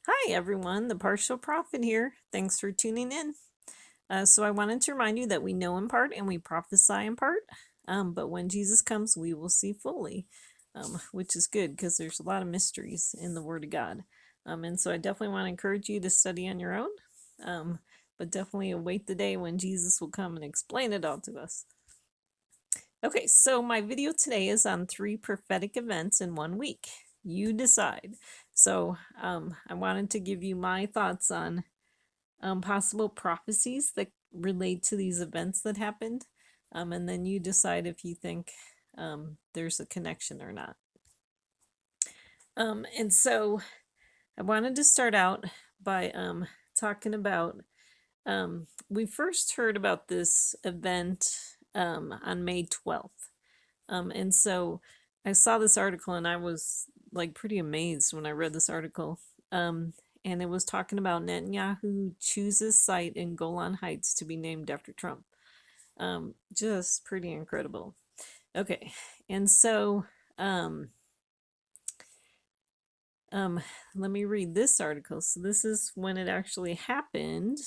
Hi everyone, the Partial Prophet here. Thanks for tuning in. So I wanted to remind you that we know in part and we prophesy in part, but when Jesus comes, we will see fully, which is good because there's a lot of mysteries in the Word of God. And so I definitely want to encourage you to study on your own, but definitely await the day when Jesus will come and explain it all to us. Okay, so my video today is on 3 prophetic events in 1 week. You decide. So I wanted to give you my thoughts on possible prophecies that relate to these events that happened, and then you decide if you think there's a connection or not. And so I wanted to start out by talking about we first heard about this event on May 12th. And so I saw this article and I was like pretty amazed when I read this article. And it was talking about Netanyahu chooses site in Golan Heights to be named after Trump. Just pretty incredible. Okay, and so let me read this article. So this is when it actually happened.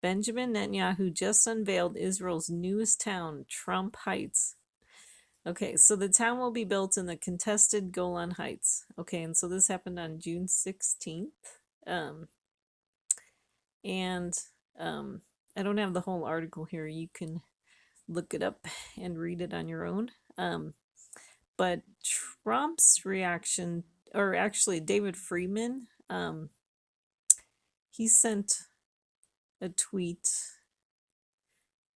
Benjamin Netanyahu just unveiled Israel's newest town, Trump Heights. Okay, so the town will be built in the contested Golan Heights. Okay, and so this happened on June 16th. Um, and I don't have the whole article here. You can look it up and read it on your own. But Trump's reaction, or actually David Friedman, he sent a tweet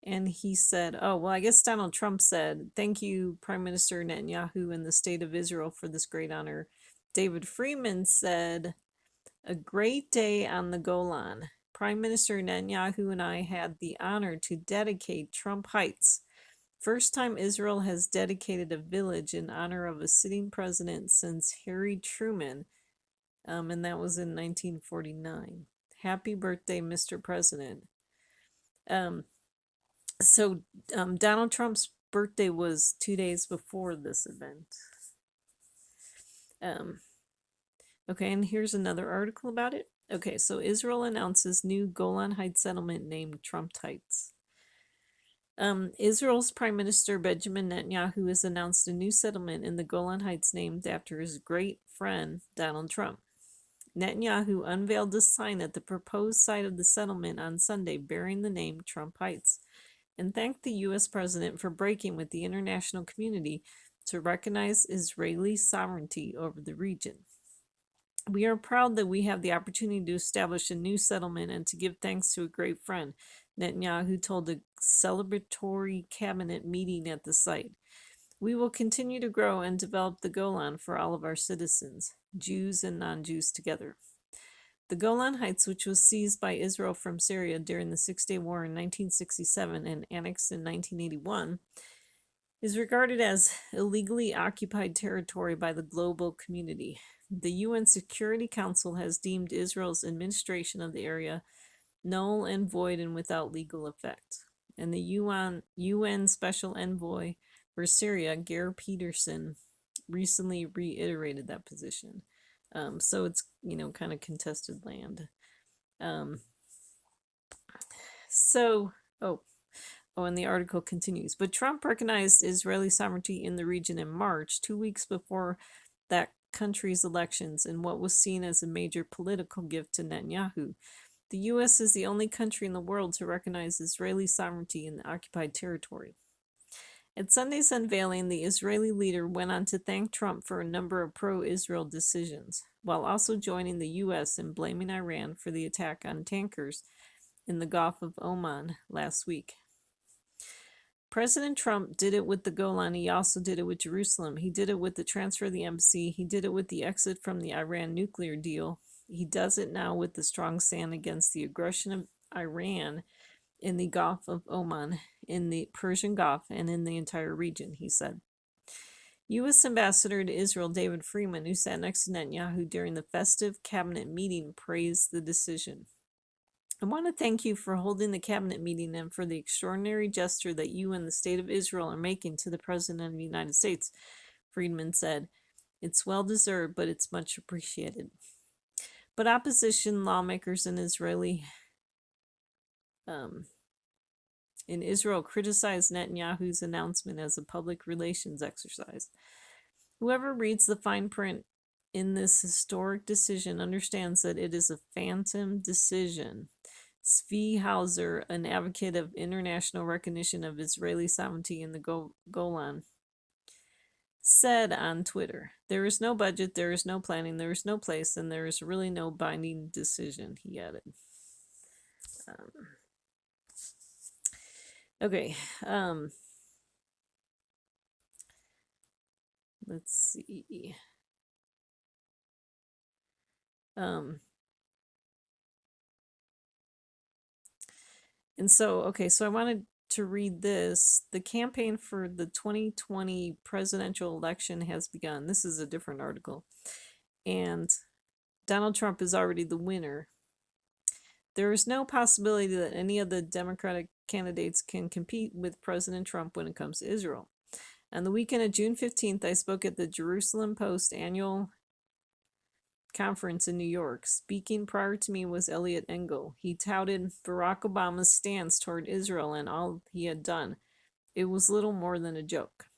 and he said, oh, well, I guess Donald Trump said, thank you, Prime Minister Netanyahu and the state of Israel for this great honor. David Friedman said, a great day on the Golan. Prime Minister Netanyahu and I had the honor to dedicate Trump Heights. First time Israel has dedicated a village in honor of a sitting president since Harry Truman, and that was in 1949. Happy birthday, Mr. President. So Donald Trump's birthday was 2 days before this event. Okay, and here's another article about it. Okay, so Israel announces new Golan Heights settlement named Trump Heights. Israel's Prime Minister Benjamin Netanyahu has announced a new settlement in the Golan Heights named after his great friend Donald Trump. Netanyahu unveiled a sign at the proposed site of the settlement on Sunday bearing the name Trump Heights and thanked the U.S. president for breaking with the international community to recognize Israeli sovereignty over the region. We are proud that we have the opportunity to establish a new settlement and to give thanks to a great friend, Netanyahu told a celebratory cabinet meeting at the site. We will continue to grow and develop the Golan for all of our citizens, Jews and non-Jews together. The Golan Heights, which was seized by Israel from Syria during the Six-Day War in 1967 and annexed in 1981, is regarded as illegally occupied territory by the global community. The UN Security Council has deemed Israel's administration of the area null and void and without legal effect. And the UN Special Envoy for Syria, Geir Peterson, recently reiterated that position. So it's, kind of contested land. And the article continues. But Trump recognized Israeli sovereignty in the region in March, 2 weeks before that country's elections, in what was seen as a major political gift to Netanyahu. The U.S. is the only country in the world to recognize Israeli sovereignty in the occupied territory. At Sunday's unveiling, the Israeli leader went on to thank Trump for a number of pro-Israel decisions, while also joining the U.S. in blaming Iran for the attack on tankers in the Gulf of Oman last week. President Trump did it with the Golan. He also did it with Jerusalem. He did it with the transfer of the embassy. He did it with the exit from the Iran nuclear deal. He does it now with the strong stand against the aggression of Iran in the Gulf of Oman, in the Persian Gulf, and in the entire region, he said. U.S. Ambassador to Israel David Friedman, who sat next to Netanyahu during the festive cabinet meeting, praised the decision. I want to thank you for holding the cabinet meeting and for the extraordinary gesture that you and the state of Israel are making to the President of the United States, Friedman said. It's well deserved, but it's much appreciated. But opposition lawmakers in Israel criticized Netanyahu's announcement as a public relations exercise. Whoever reads the fine print in this historic decision understands that it is a phantom decision. Zvi Hauser, an advocate of international recognition of Israeli sovereignty in the Golan, said on Twitter, "There is no budget, there is no planning, there is no place, and there is really no binding decision," he added. Okay. Let's see. And so I wanted to read this. The campaign for the 2020 presidential election has begun. This is a different article. And Donald Trump is already the winner. There is no possibility that any of the Democratic candidates can compete with President Trump when it comes to Israel. On the weekend of June 15th, I spoke at the Jerusalem Post annual conference in New York. Speaking prior to me was Elliot Engel. He touted Barack Obama's stance toward Israel and all he had done. It was little more than a joke.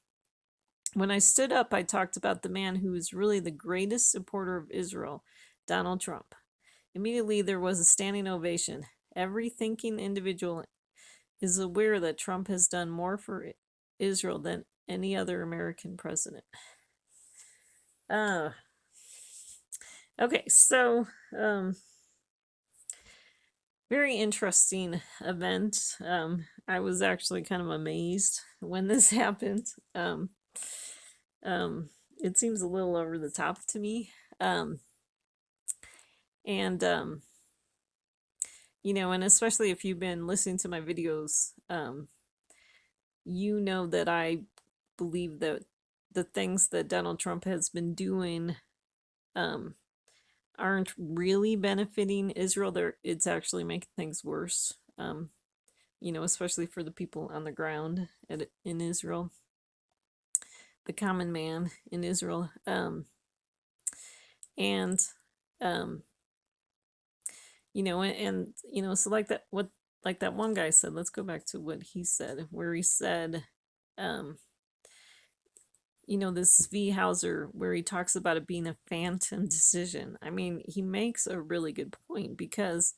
When I stood up, I talked about the man who is really the greatest supporter of Israel, Donald Trump. Immediately, there was a standing ovation. Every thinking individual is aware that Trump has done more for Israel than any other American president. Okay, so very interesting event. I was actually kind of amazed when this happened. It seems a little over the top to me. And especially if you've been listening to my videos, you know that I believe that the things that Donald Trump has been doing aren't really benefiting Israel. It's actually making things worse, especially for the people on the ground in Israel, the common man in Israel. So like that one guy said, let's go back to what he said, where he said, this V. Hauser, where he talks about it being a phantom decision. I mean, he makes a really good point because,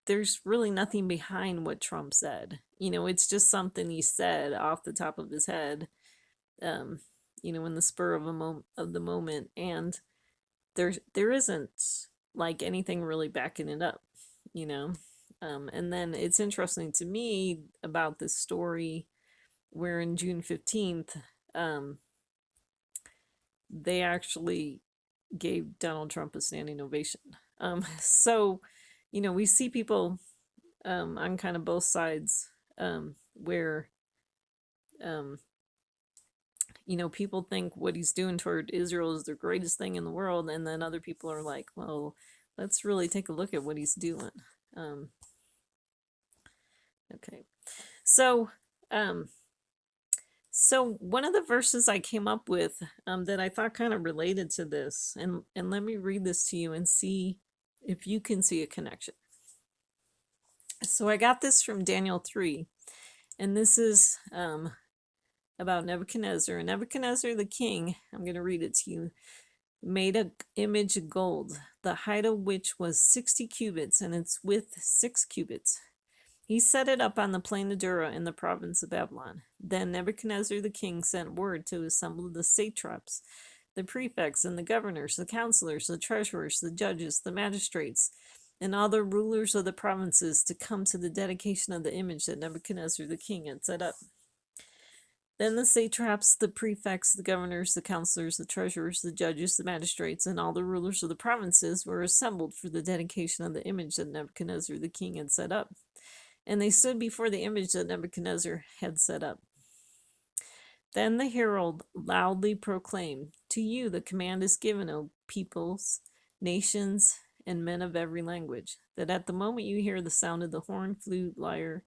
there's really nothing behind what Trump said. It's just something he said off the top of his head, in the spur of the moment, and there isn't like anything really backing it up, and then it's interesting to me about this story where in June 15th, they actually gave Donald Trump a standing ovation. So, we see people on kind of both sides, where, people think what he's doing toward Israel is the greatest thing in the world, and then other people are like, well, let's really take a look at what he's doing. Okay. So one of the verses I came up with that I thought kind of related to this, and let me read this to you and see if you can see a connection. So I got this from Daniel 3, and this is about Nebuchadnezzar. And Nebuchadnezzar the king, I'm going to read it to you, made an image of gold, the height of which was 60 cubits, and its width 6 cubits. He set it up on the plain of Dura in the province of Babylon. Then Nebuchadnezzar the king sent word to assemble the satraps, the prefects, and the governors, the counselors, the treasurers, the judges, the magistrates, and all the rulers of the provinces to come to the dedication of the image that Nebuchadnezzar the king had set up. Then the satraps, the prefects, the governors, the counselors, the treasurers, the judges, the magistrates, and all the rulers of the provinces were assembled for the dedication of the image that Nebuchadnezzar the king had set up. And they stood before the image that Nebuchadnezzar had set up. Then the herald loudly proclaimed, "To you the command is given, O peoples, nations, and men of every language, that at the moment you hear the sound of the horn, flute, lyre,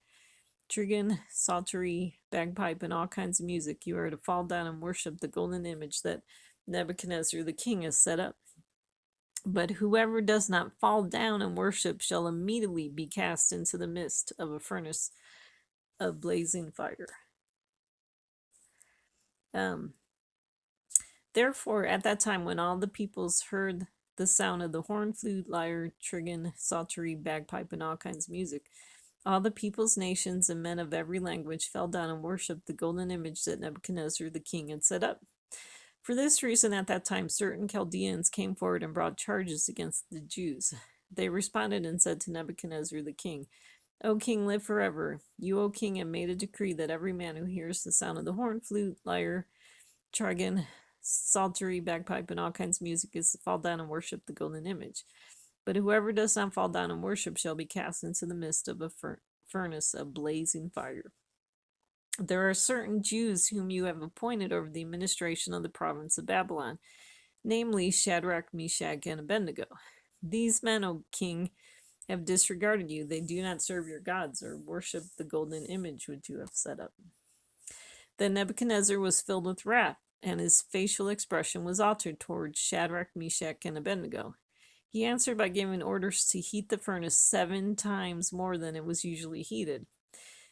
trigon, psaltery, bagpipe, and all kinds of music, you are to fall down and worship the golden image that Nebuchadnezzar the king has set up. But whoever does not fall down and worship shall immediately be cast into the midst of a furnace of blazing fire. Therefore, at that time, when all the peoples heard the sound of the horn, flute, lyre, trigon, psaltery, bagpipe, and all kinds of music, all the peoples, nations, and men of every language fell down and worshipped the golden image that Nebuchadnezzar the king had set up. For this reason, at that time, certain Chaldeans came forward and brought charges against the Jews. They responded and said to Nebuchadnezzar the king, O king, live forever. You, O king, have made a decree that every man who hears the sound of the horn, flute, lyre, trigon, psaltery, bagpipe, and all kinds of music is to fall down and worship the golden image. But whoever does not fall down and worship shall be cast into the midst of a furnace of blazing fire. There are certain Jews whom you have appointed over the administration of the province of Babylon, namely Shadrach, Meshach, and Abednego. These men, O king, have disregarded you. They do not serve your gods or worship the golden image which you have set up. Then Nebuchadnezzar was filled with wrath, and his facial expression was altered towards Shadrach, Meshach, and Abednego. He answered by giving orders to heat the furnace 7 times more than it was usually heated.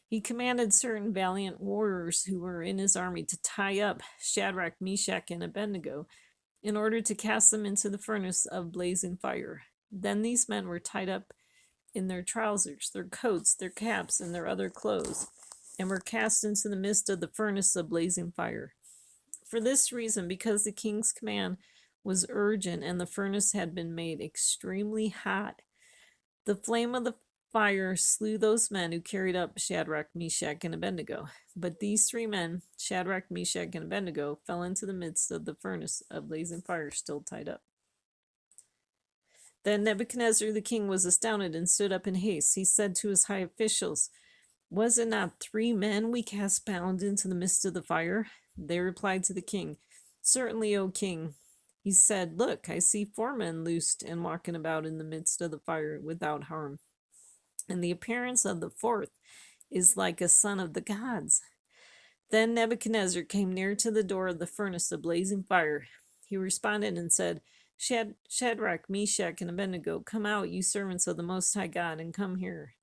He commanded certain valiant warriors who were in his army to tie up Shadrach, Meshach, and Abednego in order to cast them into the furnace of blazing fire. Then these men were tied up in their trousers, their coats, their caps, and their other clothes, and were cast into the midst of the furnace of blazing fire. For this reason, because the king's command was urgent and the furnace had been made extremely hot, the flame of the fire slew those men who carried up Shadrach, Meshach, and Abednego. But these 3 men, Shadrach, Meshach, and Abednego, fell into the midst of the furnace of blazing fire, still tied up. Then Nebuchadnezzar the king was astounded and stood up in haste. He said to his high officials, Was it not 3 men we cast bound into the midst of the fire? They replied to the king, Certainly, O king. He said, Look, I see 4 men loosed and walking about in the midst of the fire without harm. And the appearance of the 4th is like a son of the gods. Then Nebuchadnezzar came near to the door of the furnace of blazing fire. He responded and said, Shadrach, Meshach, and Abednego, come out, you servants of the Most High God, and come here.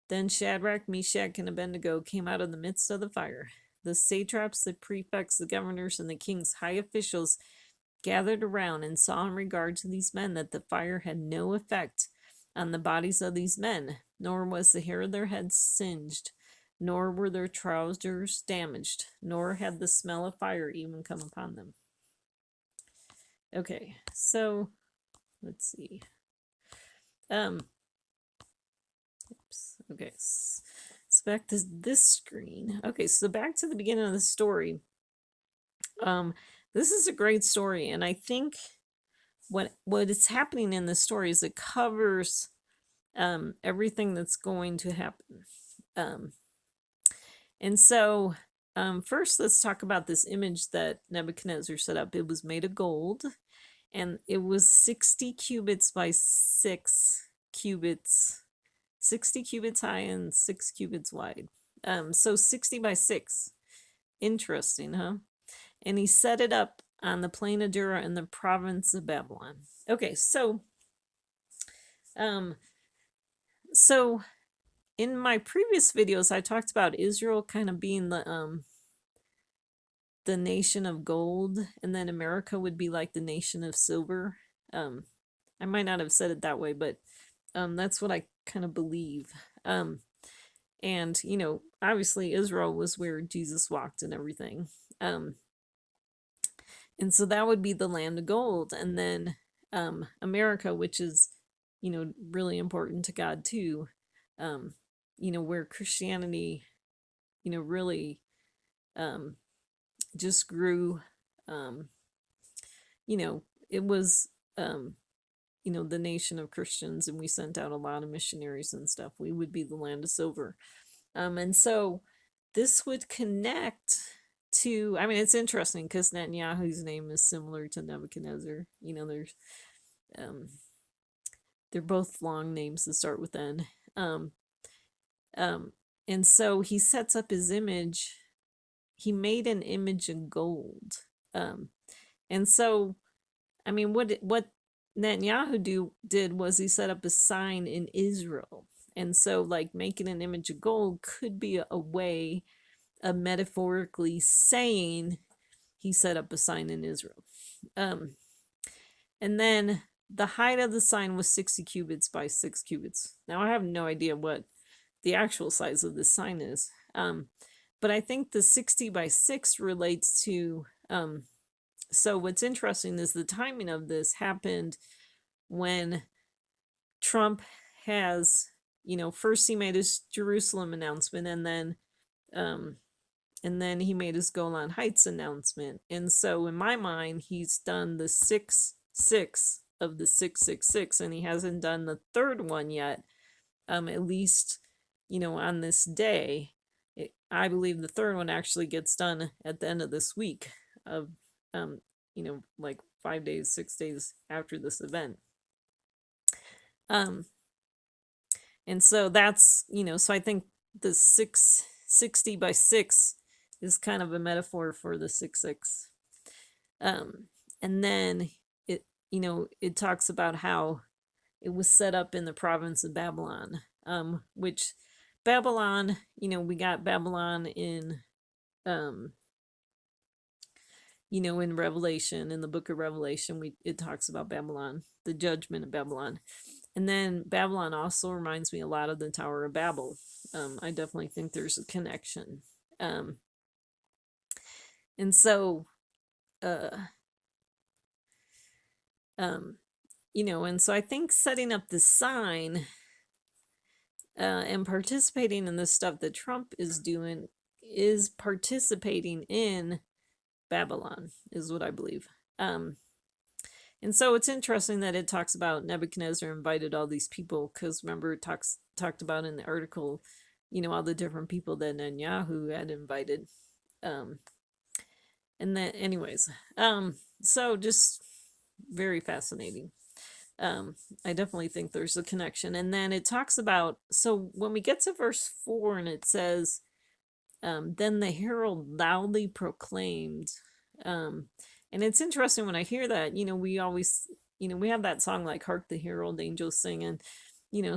Then Shadrach, Meshach, and Abednego came out of the midst of the fire. The satraps, the prefects, the governors, and the king's high officials gathered around and saw in regard to these men that the fire had no effect on the bodies of these men, nor was the hair of their heads singed, nor were their trousers damaged, nor had the smell of fire even come upon them. Okay, so let's see. Oops. Okay, so back to this screen. Okay, so back to the beginning of the story. This is a great story, and I think what is happening in the story is it covers everything that's going to happen. And so first let's talk about this image that Nebuchadnezzar set up. It was made of gold, and it was 60 cubits by 6 cubits, 60 cubits high and 6 cubits wide. So 60 by 6. Interesting, huh? And he set it up on the plain of Dura in the province of Babylon. Okay, so in my previous videos, I talked about Israel kind of being the nation of gold, and then America would be like the nation of silver. I might not have said it that way, but that's what I kind of believe. And, you know, obviously Israel was where Jesus walked and everything. And so that would be the land of gold. And then America, which is, you know, really important to God too, you know, where Christianity, you know, really just grew. You know, it was, you know, the nation of Christians, and we sent out a lot of missionaries and stuff. We would be the land of silver. And so this would connect to, I mean, it's interesting because Netanyahu's name is similar to Nebuchadnezzar. You know, there's, they're both long names that start with N. And so he sets up his image. He made an image of gold. And so, I mean, what Netanyahu did was he set up a sign in Israel. And so, like, making an image of gold could be a way of metaphorically saying he set up a sign in Israel. And then the height of the sign was 60 cubits by 6 cubits. Now, I have no idea what the actual size of this sign is. But I think the 60 by 6 relates to. So, what's interesting is the timing of this happened when Trump has, first he made his Jerusalem announcement, and then he made his Golan Heights announcement. And so in my mind, he's done the 6-6 of the 666, and he hasn't done the third one yet. At least, on this day. I believe the third one actually gets done at the end of this week of, like 5 days, 6 days after this event. And so that's, so I think the 660 by 6 is kind of a metaphor for the 6-6. And then it talks about how it was set up in the province of Babylon, which Babylon, we got Babylon in, in Revelation, in the book of Revelation, it talks about Babylon, the judgment of Babylon. And then Babylon also reminds me a lot of the Tower of Babel. I definitely think there's a connection. And so, and so I think setting up the sign and participating in the stuff that Trump is doing is participating in Babylon, is what I believe. And so it's interesting that it talks about Nebuchadnezzar invited all these people, because remember it talked about in the article, all the different people that Netanyahu had invited. And then anyways, so just very fascinating. I definitely think there's a connection. And then it talks about, so when we get to verse 4 and it says, then the herald loudly proclaimed, and it's interesting when I hear that, we always, we have that song like Hark the Herald Angels Sing, and,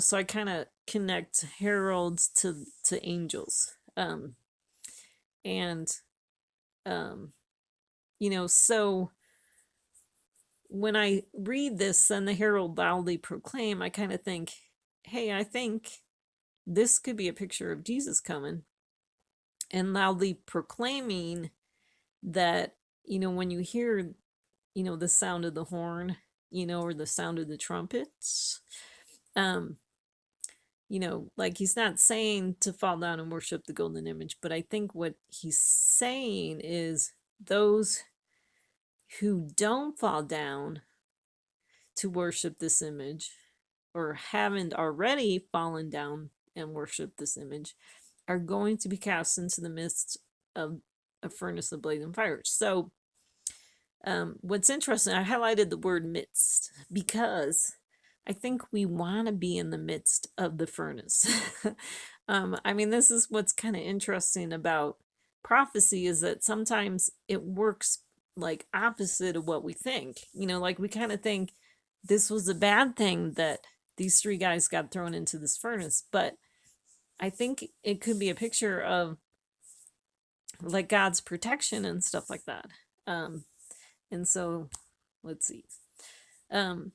so I kind of connect heralds to angels. So when I read this, and the herald loudly proclaim, I kind of think, hey, I think this could be a picture of Jesus coming and loudly proclaiming that, when you hear, the sound of the horn, or the sound of the trumpets, like he's not saying to fall down and worship the golden image, but I think what he's saying is those who don't fall down to worship this image, or haven't already fallen down and worshiped this image, are going to be cast into the midst of a furnace of blazing fire. So what's interesting, I highlighted the word midst because I think we want to be in the midst of the furnace. I mean, this is what's kind of interesting about prophecy, is that sometimes it works like opposite of what we think. Like we kind of think this was a bad thing that these 3 guys got thrown into this furnace, but I think it could be a picture of like God's protection and stuff like that. And so let's see. And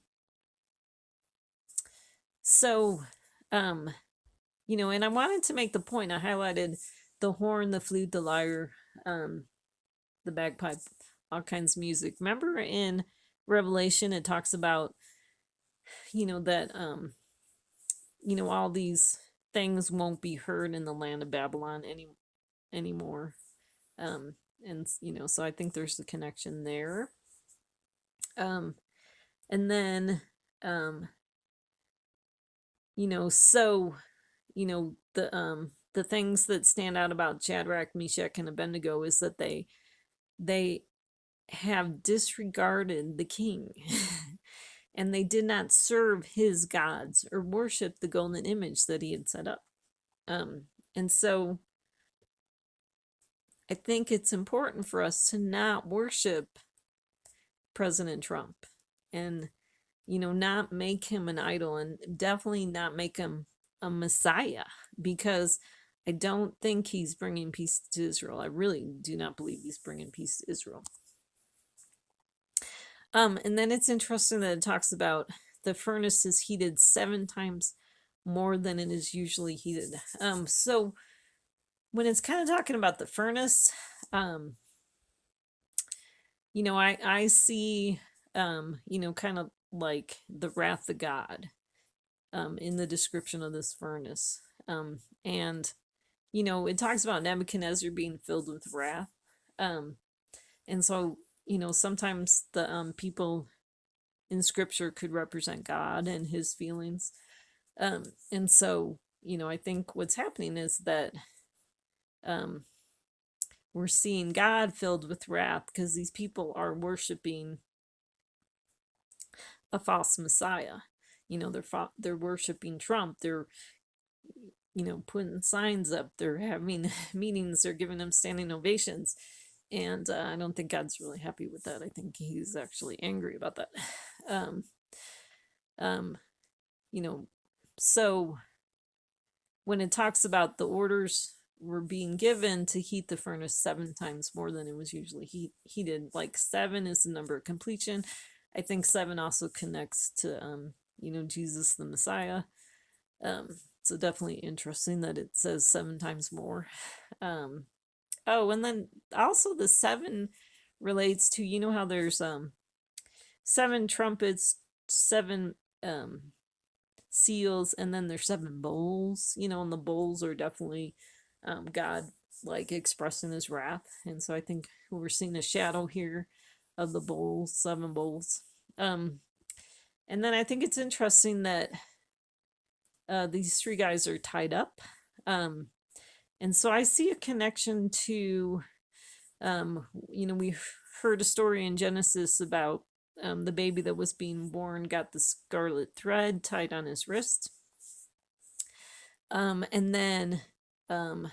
I wanted to make the point, I highlighted the horn, the flute, the lyre, the bagpipe, all kinds of music. Remember in Revelation, it talks about, that, all these things won't be heard in the land of Babylon anymore. And, so I think there's a connection there. And then, so, the things that stand out about Shadrach, Meshach, and Abednego is that they have disregarded the king and they did not serve his gods or worship the golden image that he had set up. And so I think it's important for us to not worship President Trump. And not make him an idol, and definitely not make him a Messiah, because I don't think he's bringing peace to Israel. I really do not believe he's bringing peace to Israel. And then it's interesting that it talks about the furnace is heated 7 times more than it is usually heated. So when it's kind of talking about the furnace, I see, kind of like the wrath of God, in the description of this furnace. And, it talks about Nebuchadnezzar being filled with wrath. And so, sometimes the people in scripture could represent God and his feelings. And so, I think what's happening is that we're seeing God filled with wrath because these people are worshiping a false Messiah. They're worshiping Trump. They're putting signs up. They're having meetings. They're giving them standing ovations. And I don't think God's really happy with that. I think he's actually angry about that. So when it talks about the orders were being given to heat the furnace 7 times more than it was usually heated, like 7 is the number of completion. I think 7 also connects to, Jesus the Messiah. So definitely interesting that it says 7 times more. And then also the 7 relates to, how there's 7 trumpets, 7 seals, and then there's 7 bowls, and the bowls are definitely God like expressing his wrath. And so I think we're seeing a shadow here of the bowls, 7 bowls. And then I think it's interesting that these 3 guys are tied up. And so I see a connection to, we heard a story in Genesis about the baby that was being born got the scarlet thread tied on his wrist. And then the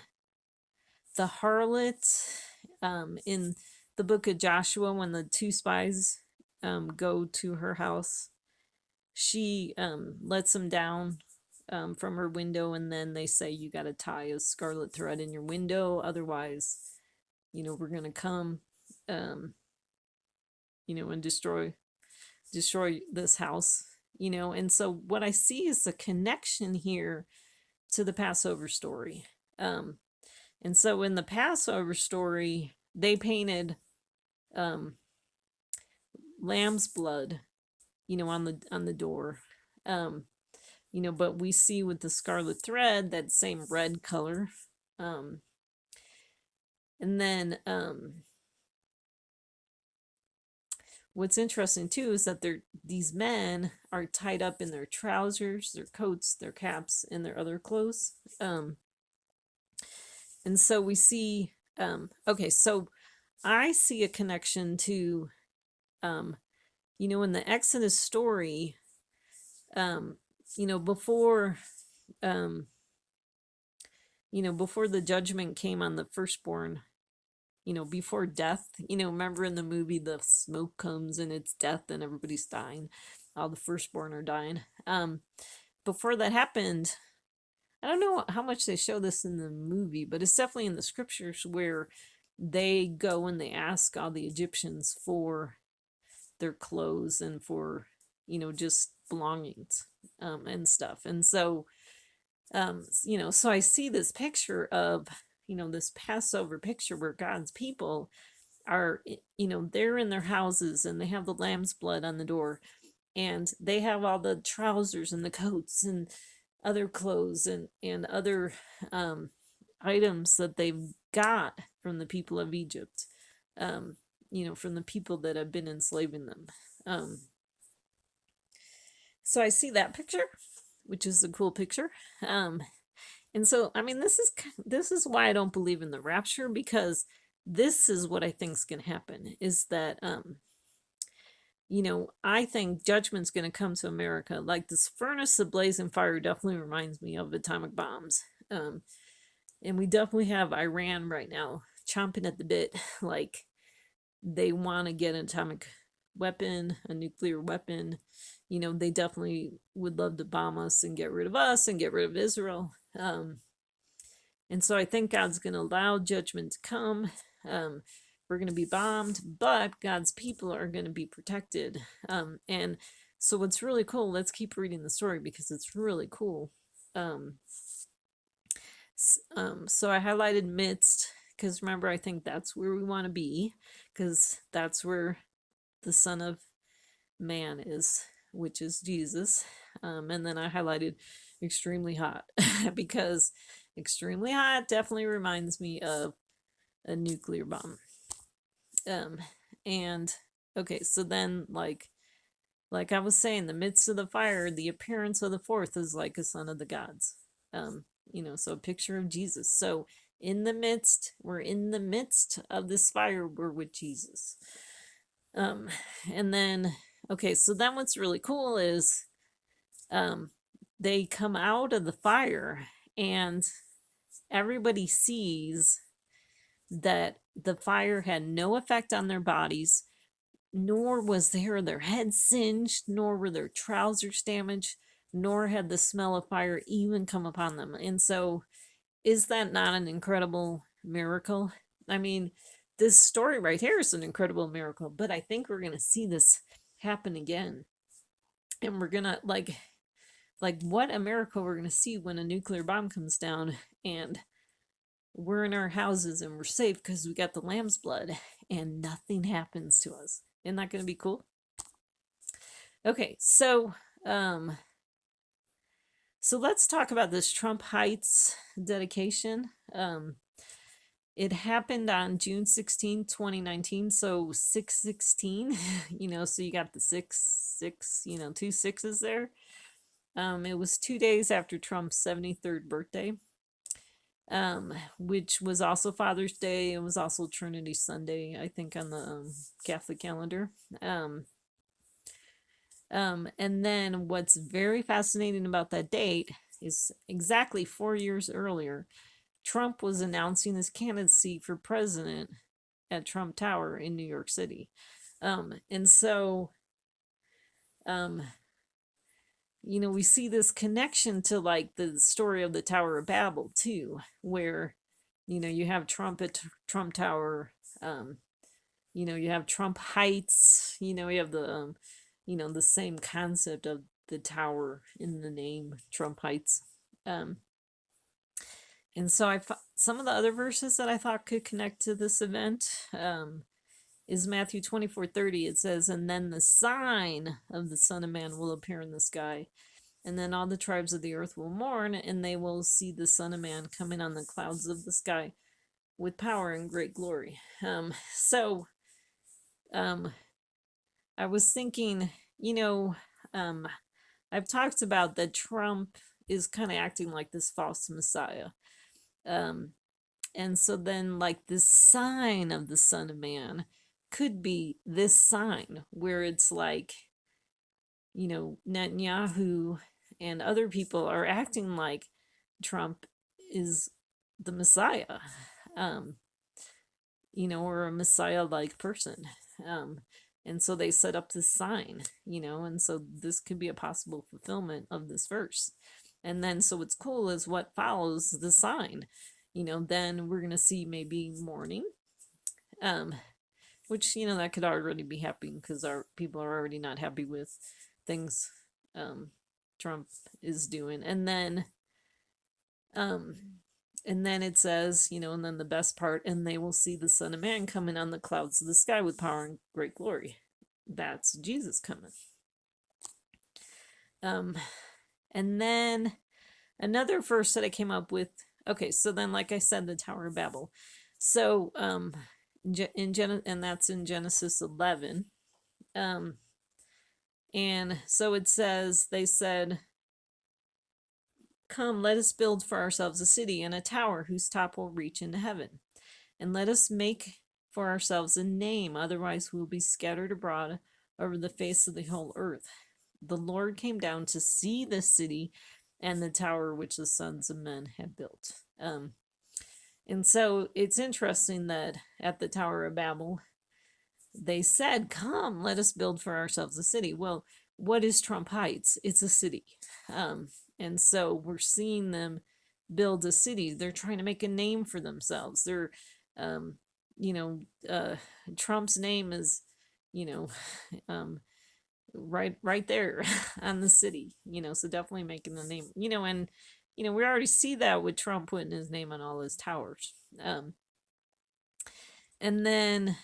harlot in the book of Joshua, when the 2 spies go to her house, she lets them down from her window, and then they say, you got to tie a scarlet thread in your window, otherwise, we're going to come, and destroy this house, and so what I see is a connection here to the Passover story. And so in the Passover story, they painted lamb's blood, on the door. But we see with the scarlet thread that same red color. And then what's interesting too is that these men are tied up in their trousers, their coats, their caps, and their other clothes. And so we see, so I see a connection to, in the Exodus story, before, before the judgment came on the firstborn, before death, remember in the movie, the smoke comes and it's death and everybody's dying. All the firstborn are dying. Before that happened, I don't know how much they show this in the movie, but it's definitely in the scriptures where they go and they ask all the Egyptians for their clothes and for, just belongings and stuff. And so, so I see this picture of, this Passover picture where God's people are, they're in their houses and they have the lamb's blood on the door, and they have all the trousers and the coats and other clothes and other items that they've got from the people of Egypt, from the people that have been enslaving them. So I see that picture, which is a cool picture. And so, I mean, this is why I don't believe in the rapture, because this is what I think is going to happen, is that, I think judgment's going to come to America. Like this furnace of blazing fire definitely reminds me of atomic bombs. And we definitely have Iran right now chomping at the bit, like they want to get an atomic weapon, a nuclear weapon, they definitely would love to bomb us and get rid of us and get rid of Israel. And so I think God's going to allow judgment to come. We're going to be bombed, but God's people are going to be protected. And so what's really cool, let's keep reading the story because it's really cool. So I highlighted midst because remember, I think that's where we want to be because that's where the Son of Man is, which is Jesus. And then I highlighted extremely hot because extremely hot definitely reminds me of a nuclear bomb. And okay, so then like I was saying, the midst of the fire, the appearance of the fourth is like a son of the gods. So a picture of Jesus. So we're in the midst of this fire, we're with Jesus. And then, okay, so then what's really cool is they come out of the fire and everybody sees that the fire had no effect on their bodies, nor was their heads singed, nor were their trousers damaged, nor had the smell of fire even come upon them. And so, is that not an incredible miracle? I mean, this story right here is an incredible miracle, but I think we're going to see this happen again. And we're going to, like what a miracle we're going to see when a nuclear bomb comes down and we're in our houses and we're safe because we got the lamb's blood and nothing happens to us. Isn't that going to be cool? Okay, so let's talk about this Trump Heights dedication. It happened on June 16, 2019, so 616, so you got the 6, 2 sixes there. It was 2 days after Trump's 73rd birthday. Which was also Father's Day. It was also Trinity Sunday, I think, on the Catholic calendar. And then what's very fascinating about that date is exactly 4 years earlier, Trump was announcing his candidacy for president at Trump Tower in New York City. And so, we see this connection to like the story of the Tower of Babel too, where, you have Trump at Trump Tower, you have Trump Heights, you have the, the same concept of the tower in the name Trump Heights. And so some of the other verses that I thought could connect to this event is Matthew 24:30. It says, "And then the sign of the Son of Man will appear in the sky, and then all the tribes of the earth will mourn, and they will see the Son of Man coming on the clouds of the sky with power and great glory." I was thinking, I've talked about that Trump is kind of acting like this false messiah. And so then like this sign of the Son of Man could be this sign where it's like, Netanyahu and other people are acting like Trump is the Messiah, or a Messiah-like person. And so they set up this sign, and so this could be a possible fulfillment of this verse. And then, so what's cool is what follows the sign. Then we're going to see maybe mourning, which, that could already be happening because our people are already not happy with things Trump is doing. And then it says, and then the best part, and they will see the Son of Man coming on the clouds of the sky with power and great glory. That's Jesus coming. And then another verse that I came up with. Okay, so then, like I said, the Tower of Babel. So, and that's in Genesis 11. And so it says, they said, "Come, let us build for ourselves a city and a tower whose top will reach into heaven. And let us make for ourselves a name, otherwise we will be scattered abroad over the face of the whole earth. The Lord came down to see this city and the tower which the sons of men had built." And so it's interesting that at the Tower of Babel, they said, "Come, let us build for ourselves a city." Well, what is Trump Heights? It's a city. And so we're seeing them build a city. They're trying to make a name for themselves. They're, um, you know, Trump's name is, you know, right there on the city, so definitely making the name, and we already see that with Trump putting his name on all his towers. And then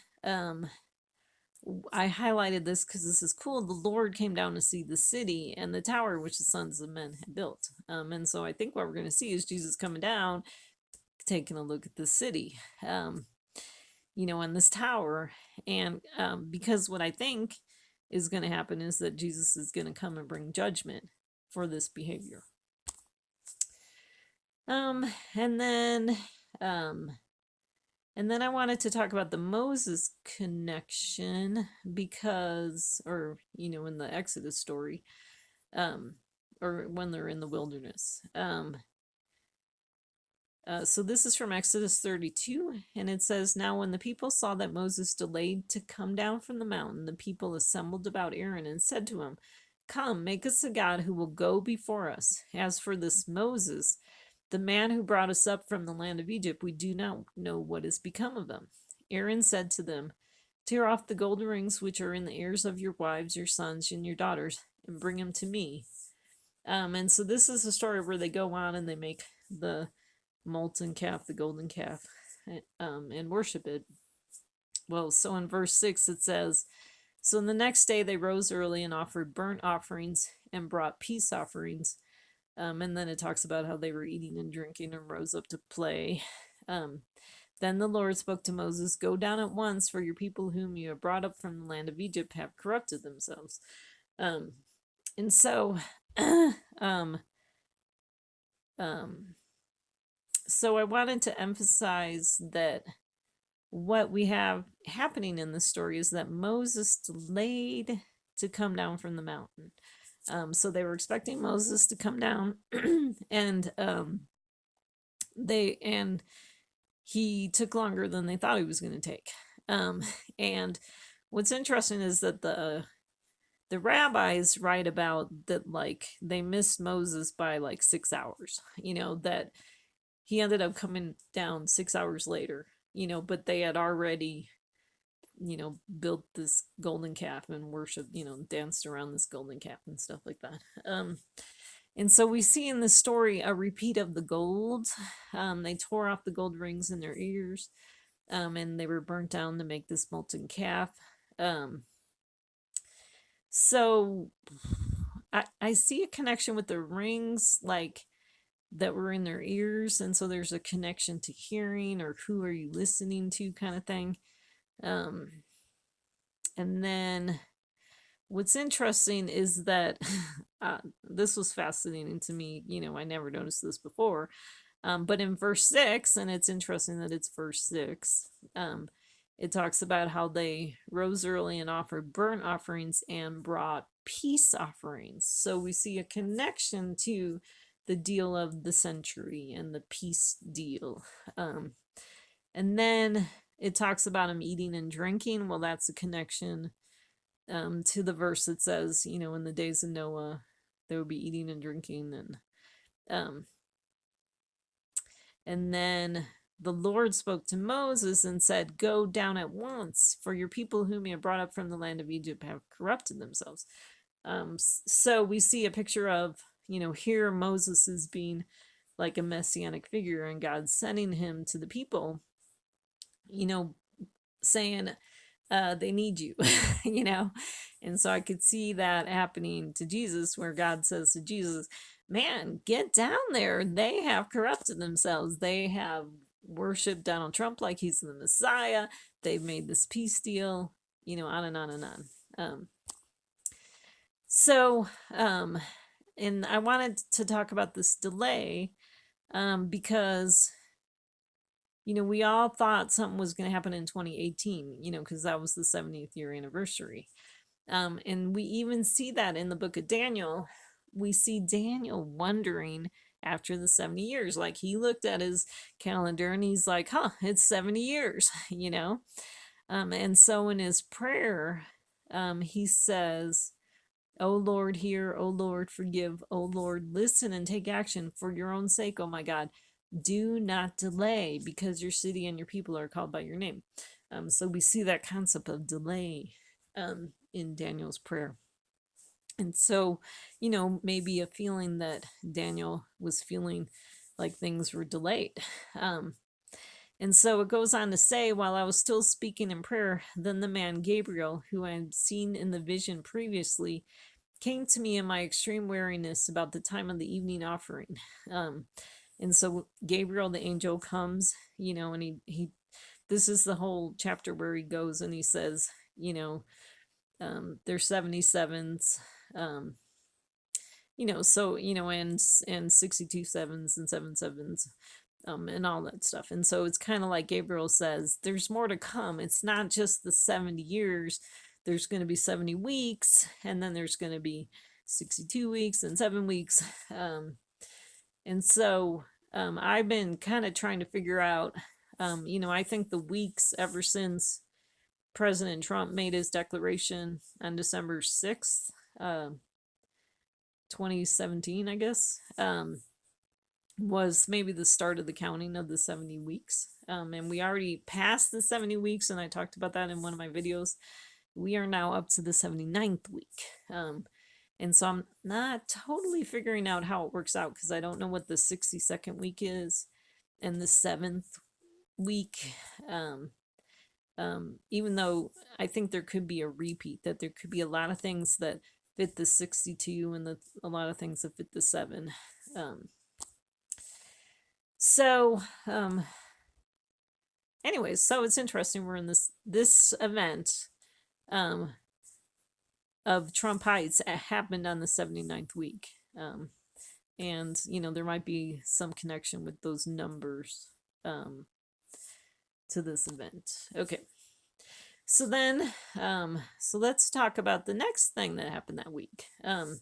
I highlighted this because this is cool. The Lord came down to see the city and the tower which the sons of men had built. And so I think what we're going to see is Jesus coming down, taking a look at the city, and this tower. And because what I think is going to happen is that Jesus is going to come and bring judgment for this behavior. And then I wanted to talk about the Moses connection because, in the Exodus story, or when they're in the wilderness. So this is from Exodus 32, and it says, "Now when the people saw that Moses delayed to come down from the mountain, the people assembled about Aaron and said to him, 'Come, make us a god who will go before us. As for this Moses, the man who brought us up from the land of Egypt, we do not know what has become of him.' Aaron said to them, 'Tear off the gold rings which are in the ears of your wives, your sons, and your daughters, and bring them to me.'" And so this is a story where they go on and they make the molten calf, the golden calf, and worship it. Well, so in verse 6 it says, "So the next day they rose early and offered burnt offerings and brought peace offerings." And then it talks about how they were eating and drinking and rose up to play. Then the Lord spoke to Moses, "Go down at once, for your people whom you have brought up from the land of Egypt have corrupted themselves." And so, so I wanted to emphasize that what we have happening in this story is that Moses delayed to come down from the mountain. So they were expecting Moses to come down, and he took longer than they thought he was going to take. And what's interesting is that the rabbis write about that, like, they missed Moses by like 6 hours, that he ended up coming down 6 hours later, but they had already, built this golden calf and worshiped, danced around this golden calf and stuff like that. And so we see in this story a repeat of the gold. They tore off the gold rings in their ears, and they were burnt down to make this molten calf. So I see a connection with the rings, like, that were in their ears, and so there's a connection to hearing, or who are you listening to, kind of thing. And then what's interesting is that this was fascinating to me. I never noticed this before, but in verse 6, and it's interesting that it's verse 6, it talks about how they rose early and offered burnt offerings and brought peace offerings. So we see a connection to the deal of the century and the peace deal. And then it talks about him eating and drinking. Well, that's a connection to the verse that says, in the days of Noah, they would be eating and drinking. And then the Lord spoke to Moses and said, "Go down at once, for your people whom you have brought up from the land of Egypt have corrupted themselves." So we see a picture of, here Moses is being like a messianic figure, and God's sending him to the people, saying, they need you, And so I could see that happening to Jesus, where God says to Jesus, "Man, get down there. They have corrupted themselves. They have worshiped Donald Trump like he's the Messiah. They've made this peace deal," on and on and on. So, and I wanted to talk about this delay, because, we all thought something was going to happen in 2018, because that was the 70th year anniversary. And we even see that in the book of Daniel. We see Daniel wondering after the 70 years, like, he looked at his calendar and he's like, it's 70 years, And so in his prayer, he says, O Lord, hear. O Lord, forgive. O Lord, listen and take action for your own sake, oh my God. Do not delay, because your city and your people are called by your name. So we see that concept of delay in Daniel's prayer. And so, maybe a feeling that Daniel was feeling like things were delayed. And so it goes on to say, while I was still speaking in prayer, then the man Gabriel, who I had seen in the vision previously, came to me in my extreme weariness about the time of the evening offering. And so Gabriel, the angel, comes, and he this is the whole chapter where he goes and he says, there's 77s, and 62 sevens and 7 sevens, and all that stuff. And so it's kind of like Gabriel says, there's more to come. It's not just the 70 years. There's going to be 70 weeks, and then there's going to be 62 weeks and 7 weeks. And so I've been kind of trying to figure out, I think the weeks ever since President Trump made his declaration on December 6th, 2017, I guess, was maybe the start of the counting of the 70 weeks. And we already passed the 70 weeks, and I talked about that in one of my videos. We are now up to the 79th week. And so I'm not totally figuring out how it works out, because I don't know what the 62nd week is and the 7th week. Even though I think there could be a repeat, that there could be a lot of things that fit the 62 and a lot of things that fit the 7. Anyways, so it's interesting. We're in this event of Trump Heights happened on the 79th week. And, there might be some connection with those numbers to this event. Okay. So then, so let's talk about the next thing that happened that week. And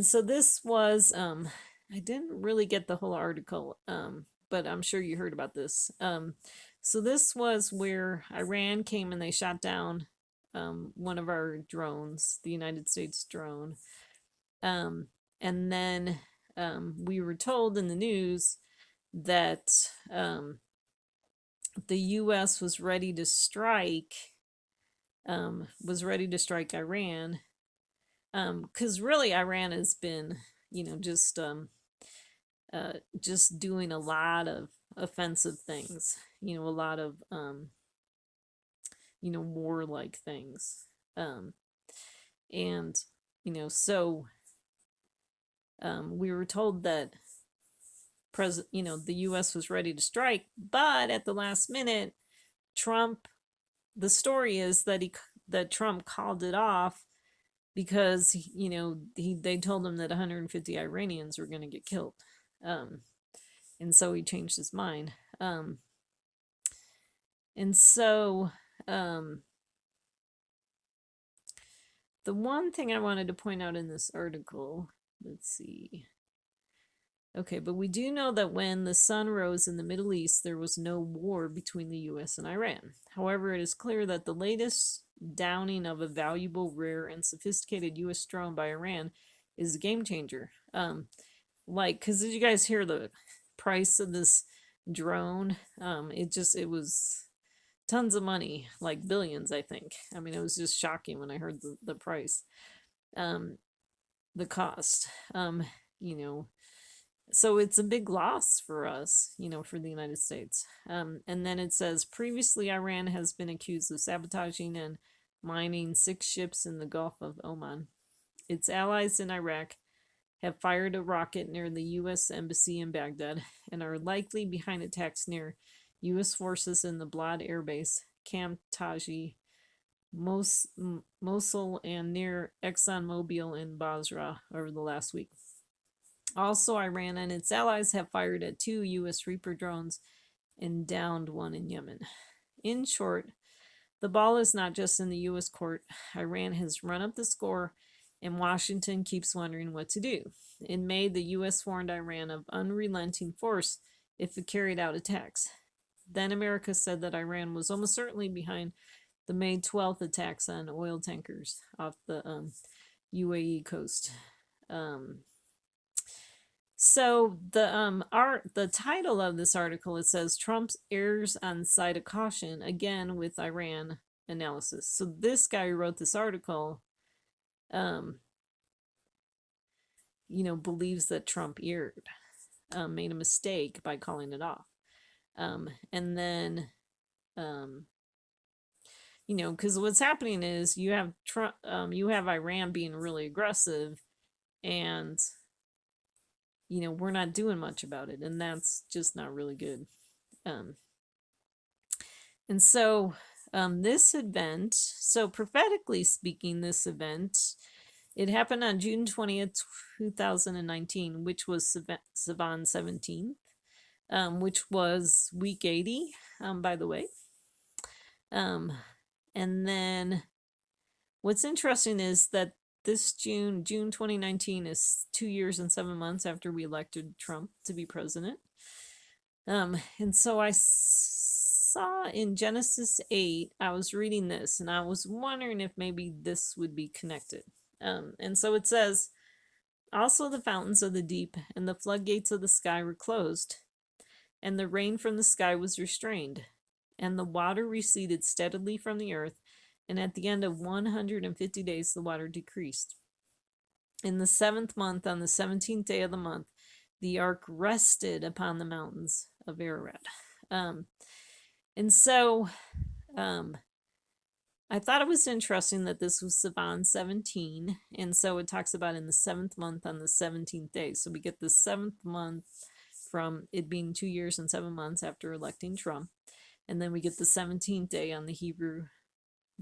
so this was, I didn't really get the whole article, but I'm sure you heard about this. So this was where Iran came and they shot down one of our drones, the United States drone. And then we were told in the news that the U.S. was ready to strike Iran, because really Iran has been, just doing a lot of offensive things, a lot of warlike things, and so we were told that the U.S. was ready to strike, but at the last minute, the story is that Trump called it off because they told him that 150 Iranians were going to get killed, and so he changed his mind, and so the one thing I wanted to point out in this article, let's see. Okay, but we do know that when the sun rose in the Middle East, there was no war between the U.S. and Iran. However, it is clear that the latest downing of a valuable, rare, and sophisticated U.S. drone by Iran is a game changer. Because did you guys hear the price of this drone? It was tons of money, like billions, I think. I mean, it was just shocking when I heard the price, the cost, so it's a big loss for us, for the United States. And then it says, previously Iran has been accused of sabotaging and mining 6 ships in the Gulf of Oman. Its allies in Iraq have fired a rocket near the U.S. Embassy in Baghdad and are likely behind attacks near U.S. forces in the Balad Air Base, Camp Taji, Mosul, and near ExxonMobil in Basra over the last week. Also, Iran and its allies have fired at 2 U.S. Reaper drones and downed 1 in Yemen. In short, the ball is not just in the U.S. court. Iran has run up the score, and Washington keeps wondering what to do. In May, the U.S. warned Iran of unrelenting force if it carried out attacks. Then America said that Iran was almost certainly behind the May 12th attacks on oil tankers off the UAE coast. So the title of this article, it says Trump's errs on side of caution again with Iran analysis. So this guy who wrote this article, believes that Trump erred, made a mistake by calling it off. And then, because what's happening is you have Trump, you have Iran being really aggressive, and we're not doing much about it, and that's just not really good. And so this event, so prophetically speaking, this event, it happened on June 20th, 2019, which was Sivan 17th, which was week 80, by the way. And then what's interesting is that this June 2019 is 2 years and 7 months after we elected Trump to be president. And so I saw in Genesis 8, I was reading this and I was wondering if maybe this would be connected. And so it says, also the fountains of the deep and the floodgates of the sky were closed, and the rain from the sky was restrained, and the water receded steadily from the earth, and at the end of 150 days the water decreased. In the 7th month, on the 17th day of the month, the ark rested upon the mountains of Ararat. And so I thought it was interesting that this was Sivan 17, and so it talks about in the 7th month on the 17th day. So we get the 7th month from it being 2 years and 7 months after electing Trump, and then we get the 17th day on the Hebrew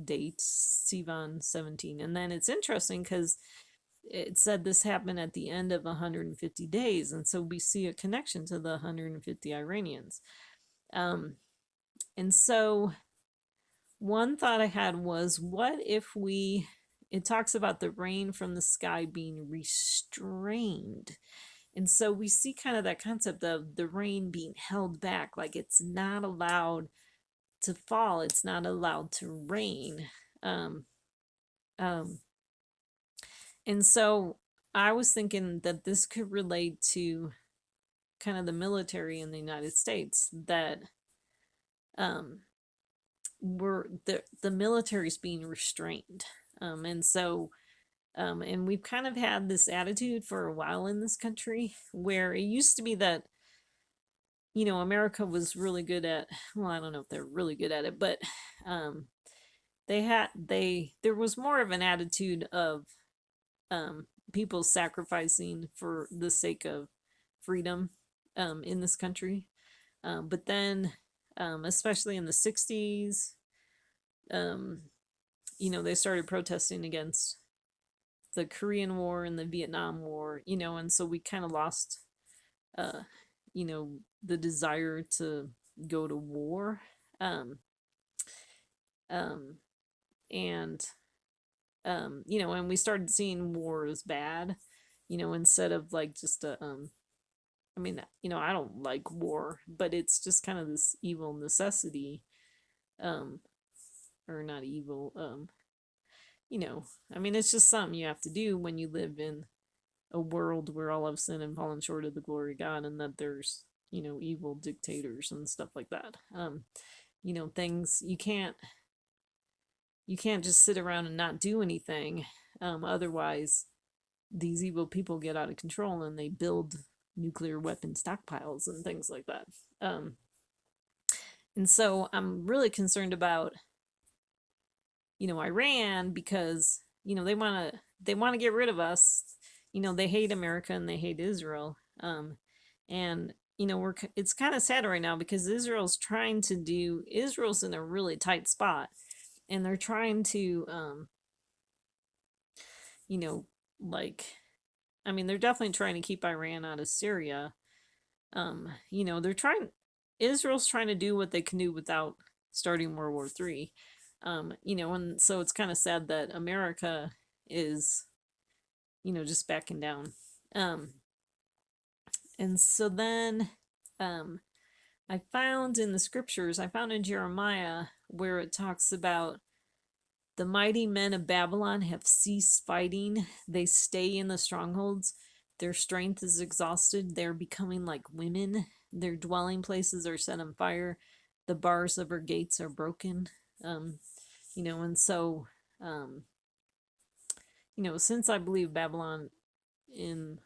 date, Sivan 17. And then it's interesting because it said this happened at the end of 150 days, and so we see a connection to the 150 Iranians. And so one thought I had was, what if it talks about the rain from the sky being restrained. And so we see kind of that concept of the rain being held back, like it's not allowed to fall, it's not allowed to rain. And so I was thinking that this could relate to kind of the military in the United States, that the military's being restrained. And so and we've kind of had this attitude for a while in this country, where it used to be that America was really good at, well, I don't know if they're really good at it, but there was more of an attitude of people sacrificing for the sake of freedom in this country. But then especially in the 60s, they started protesting against the Korean War and the Vietnam War, and so we kind of lost, the desire to go to war. And we started seeing war as bad, instead of like just a, I don't like war, but it's just kind of this evil necessity, or not evil, it's just something you have to do when you live in a world where all of sin and fallen short of the glory of God, and that there's, evil dictators and stuff like that. Things you can't just sit around and not do anything. Otherwise, these evil people get out of control and they build nuclear weapon stockpiles and things like that. And so I'm really concerned about, Iran, because, they want to get rid of us. They hate America and they hate Israel. And, it's kind of sad right now because Israel's in a really tight spot, and they're trying to, they're definitely trying to keep Iran out of Syria. Israel's trying to do what they can do without starting World War III. And so it's kind of sad that America is, just backing down. And so then I found in the scriptures, I found in Jeremiah where it talks about The mighty men of Babylon have ceased fighting. They stay in the strongholds. Their strength is exhausted. They're becoming like women. Their dwelling places are set on fire. The bars of her gates are broken. Um, and so, um, since I believe Babylon in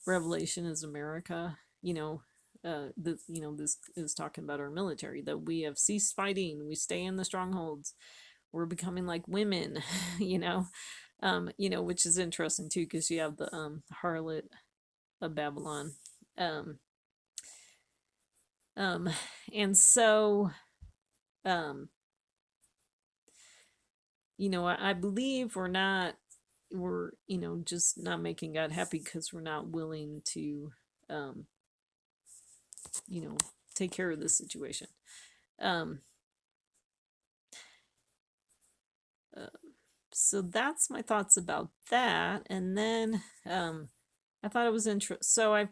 Revelation is America, this is talking about our military, that we have ceased fighting. We stay in the strongholds. We're becoming like women, which is interesting too, because you have the harlot of Babylon. Um, and so, um, I believe we're, just not making God happy because we're not willing to, um, take care of this situation. Um, uh, so that's my thoughts about that. And then I thought it was interesting. So I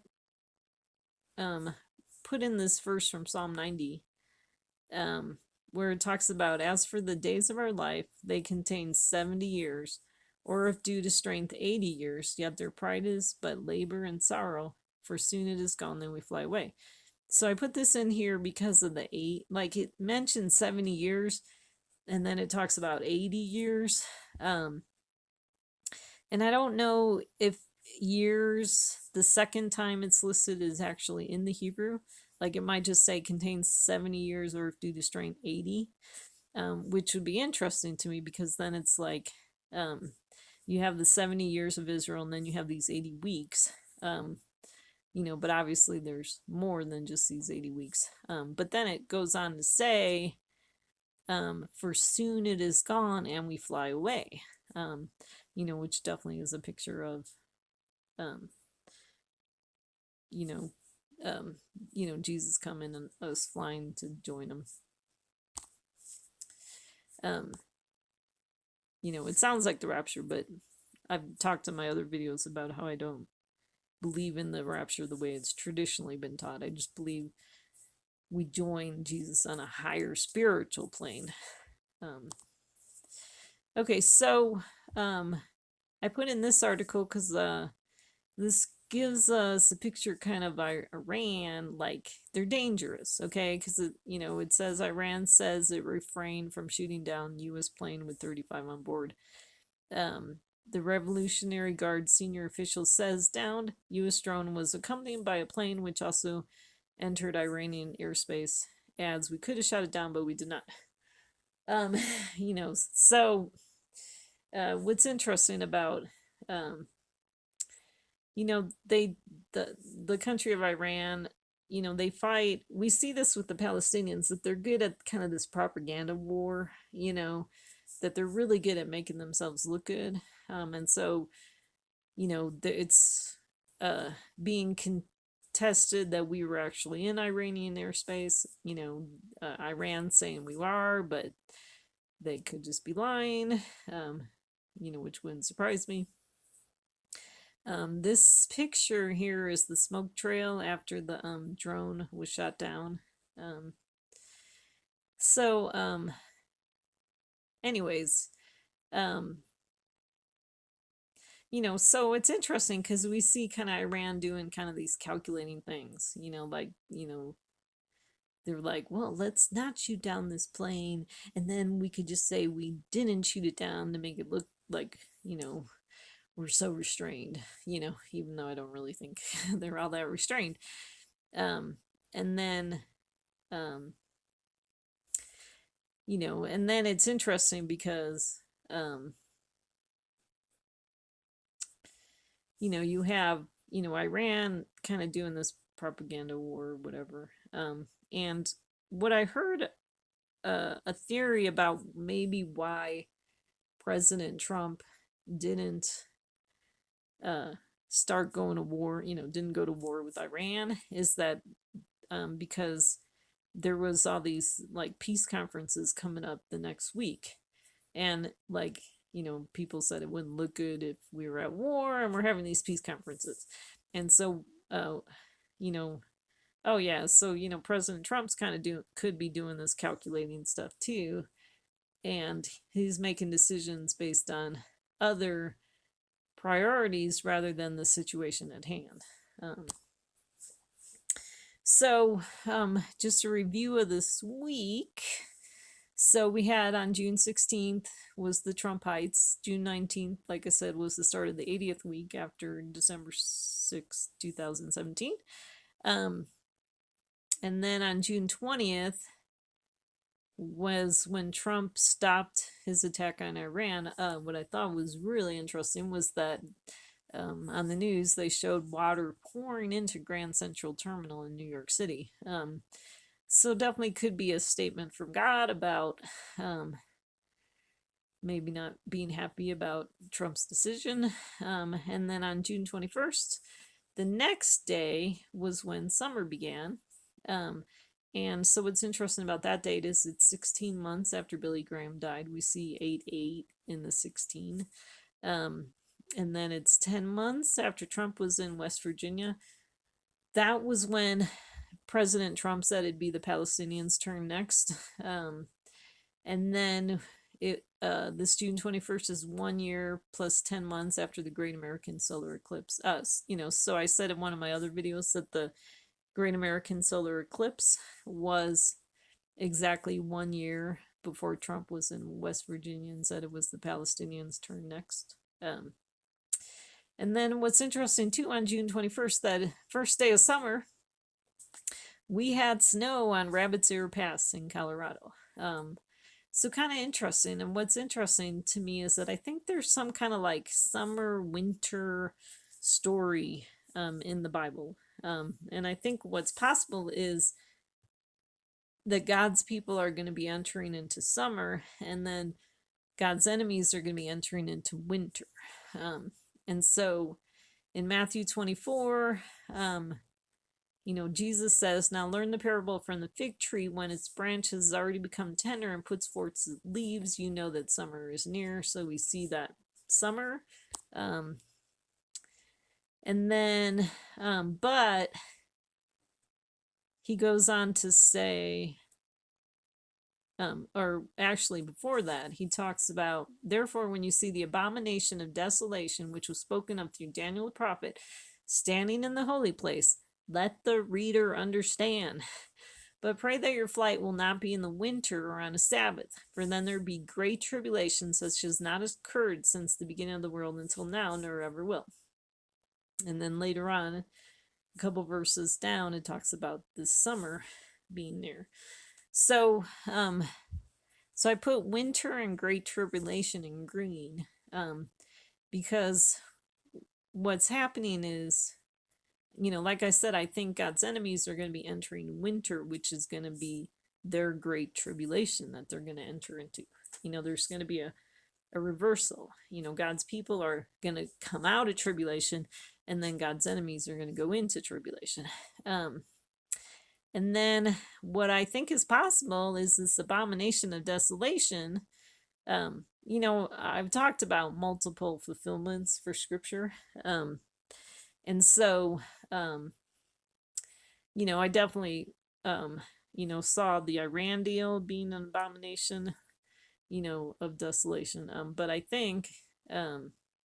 put in this verse from Psalm 90, where it talks about, as for the days of our life, they contain 70 years, or if due to strength 80 years, yet their pride is but labor and sorrow, for soon it is gone, then we fly away. So I put this in here because of the 8, like it mentions 70 years, and then it talks about 80 years. And I don't know if years, the second time it's listed, is actually in the Hebrew. Like it might just say contains 70 years, or if due to strength 80, which would be interesting to me, because then it's like you have the 70 years of Israel, and then you have these 80 weeks. But obviously there's more than just these 80 weeks. But then it goes on to say, for soon it is gone and we fly away, which definitely is a picture of, Jesus coming and us flying to join him. It sounds like the rapture, but I've talked in my other videos about how I don't believe in the rapture the way it's traditionally been taught. I just believe we join Jesus on a higher spiritual plane. Okay, so I put in this article because this gives us a picture kind of Iran, like they're dangerous, okay? Because it says Iran says it refrained from shooting down U.S. plane with 35 on board. The Revolutionary Guard senior official says downed U.S. drone was accompanied by a plane which also entered Iranian airspace. Adds, we could have shot it down, but we did not. So what's interesting about the country of Iran, they fight. We see this with the Palestinians, that they're good at kind of this propaganda war, that they're really good at making themselves look good. And so, it's being contested that we were actually in Iranian airspace. Iran saying we are, but they could just be lying, which wouldn't surprise me. This picture here is the smoke trail after the drone was shot down. Anyways, so it's interesting because we see kind of Iran doing kind of these calculating things, they're like, well, let's not shoot down this plane, and then we could just say we didn't shoot it down to make it look like, we're so restrained, even though I don't really think they're all that restrained. And then, and then it's interesting because, you have, Iran kind of doing this propaganda war or whatever. And what I heard, a theory about maybe why President Trump didn't start going to war, didn't go to war with Iran, is that because there was all these like peace conferences coming up the next week, and like, people said it wouldn't look good if we were at war and we're having these peace conferences. And so oh yeah, so President Trump's kind of could be doing this calculating stuff too, and he's making decisions based on other priorities rather than the situation at hand. Just a review of this week. So we had on June 16th was the Trump Heights. June 19th, like I said, was the start of the 80th week after December 6th, 2017. And then on June 20th was when Trump stopped his attack on Iran. What I thought was really interesting was that on the news they showed water pouring into Grand Central Terminal in New York City. So definitely could be a statement from God about maybe not being happy about Trump's decision. And then on June 21st, the next day was when summer began. And so what's interesting about that date is it's 16 months after Billy Graham died. We see 8/8 in the 16. And then it's 10 months after Trump was in West Virginia. That was when President Trump said it'd be the Palestinians' turn next. And then this June 21st is 1 year plus 10 months after the Great American Solar Eclipse. So I said in one of my other videos that the Great American Solar Eclipse was exactly 1 year before Trump was in West Virginia and said it was the Palestinians' turn next. And then what's interesting too, on June 21st, that first day of summer, we had snow on Rabbit's Ear Pass in Colorado. So kind of interesting. And what's interesting to me is that I think there's some kind of like summer winter story in the Bible. And I think what's possible is that God's people are going to be entering into summer, and then God's enemies are going to be entering into winter. And so in Matthew 24, Jesus says, "Now learn the parable from the fig tree. When its branch has already become tender and puts forth its leaves, you know that summer is near." So we see that summer. And then, but he goes on to say, or actually before that, he talks about, "Therefore, when you see the abomination of desolation, which was spoken of through Daniel the prophet, standing in the holy place, let the reader understand. But pray that your flight will not be in the winter or on a Sabbath, for then there be great tribulation such as not occurred since the beginning of the world until now, nor ever will." And then later on, a couple verses down, it talks about the summer being near. So I put winter and great tribulation in green, because what's happening is, like I said, I think God's enemies are going to be entering winter, which is going to be their great tribulation that they're going to enter into. There's going to be a reversal. God's people are going to come out of tribulation, and then God's enemies are going to go into tribulation. And then what I think is possible is this abomination of desolation. I've talked about multiple fulfillments for scripture. And so, I definitely, saw the Iran deal being an abomination, of desolation. But I think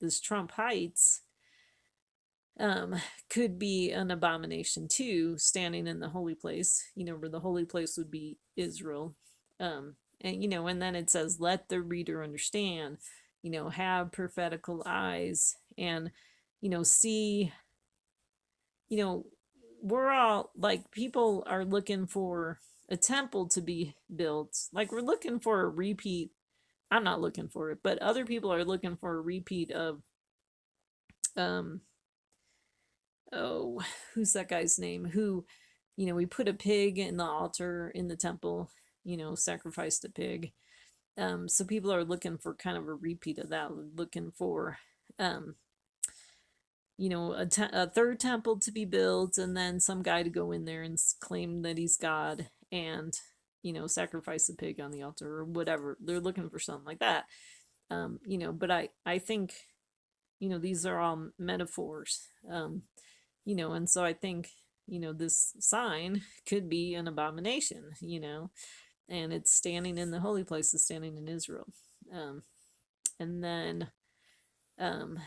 this Trump Heights could be an abomination too, standing in the holy place, where the holy place would be Israel. And then it says, "Let the reader understand," have prophetical eyes, and, see, we're all like, people are looking for a temple to be built. Like, we're looking for a repeat. I'm not looking for it, but other people are looking for a repeat of, who's that guy's name? Who, we put a pig in the altar in the temple, sacrificed a pig. So people are looking for kind of a repeat of that, looking for, a third temple to be built, and then some guy to go in there and claim that he's God and, sacrifice a pig on the altar or whatever. They're looking for something like that. But I think, these are all metaphors. And so I think, this sign could be an abomination, and it's standing in the holy place, is standing in Israel. And then, um,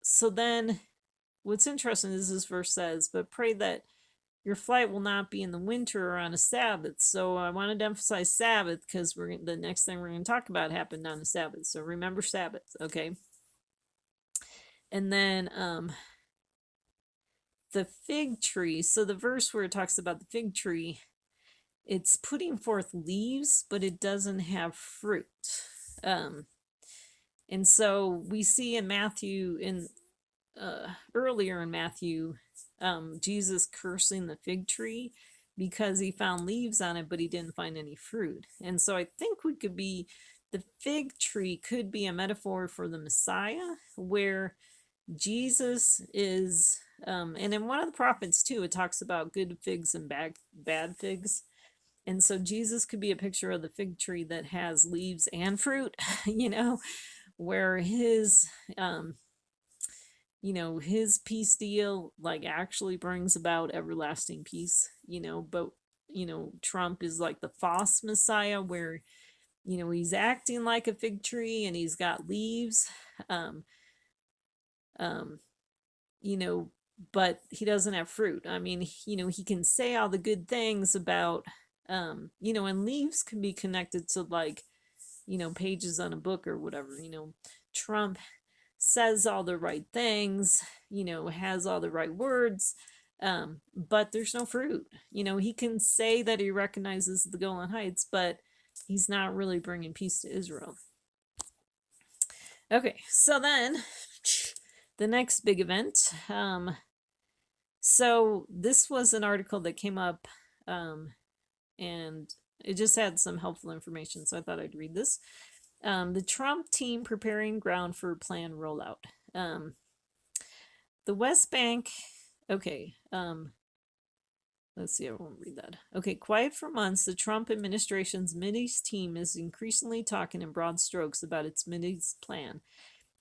so then what's interesting is this verse says, but pray that your flight will not be in the winter or on a Sabbath. So I wanted to emphasize Sabbath because the next thing we're going to talk about happened on a Sabbath. So remember Sabbath, okay? And then the fig tree. So the verse where it talks about the fig tree, it's putting forth leaves, but it doesn't have fruit. And so we see in Matthew, earlier in Matthew, Jesus cursing the fig tree because he found leaves on it, but he didn't find any fruit. And so I think the fig tree could be a metaphor for the Messiah, where Jesus is, and in one of the prophets too, it talks about good figs and bad figs. And so Jesus could be a picture of the fig tree that has leaves and fruit, where his his peace deal like actually brings about everlasting peace, but Trump is like the false Messiah, where he's acting like a fig tree and he's got leaves, um um but he doesn't have fruit. I mean, he can say all the good things about, and leaves can be connected to, like, pages on a book or whatever. Trump says all the right things, has all the right words, but there's no fruit. He can say that he recognizes the Golan Heights, but he's not really bringing peace to Israel. Okay, so then the next big event. So this was an article that came up, and it just had some helpful information, so I thought I'd read this. The Trump team preparing ground for planned rollout. The West Bank, okay, let's see, I won't read that. Okay, quiet for months, the Trump administration's Mideast team is increasingly talking in broad strokes about its Mideast plan,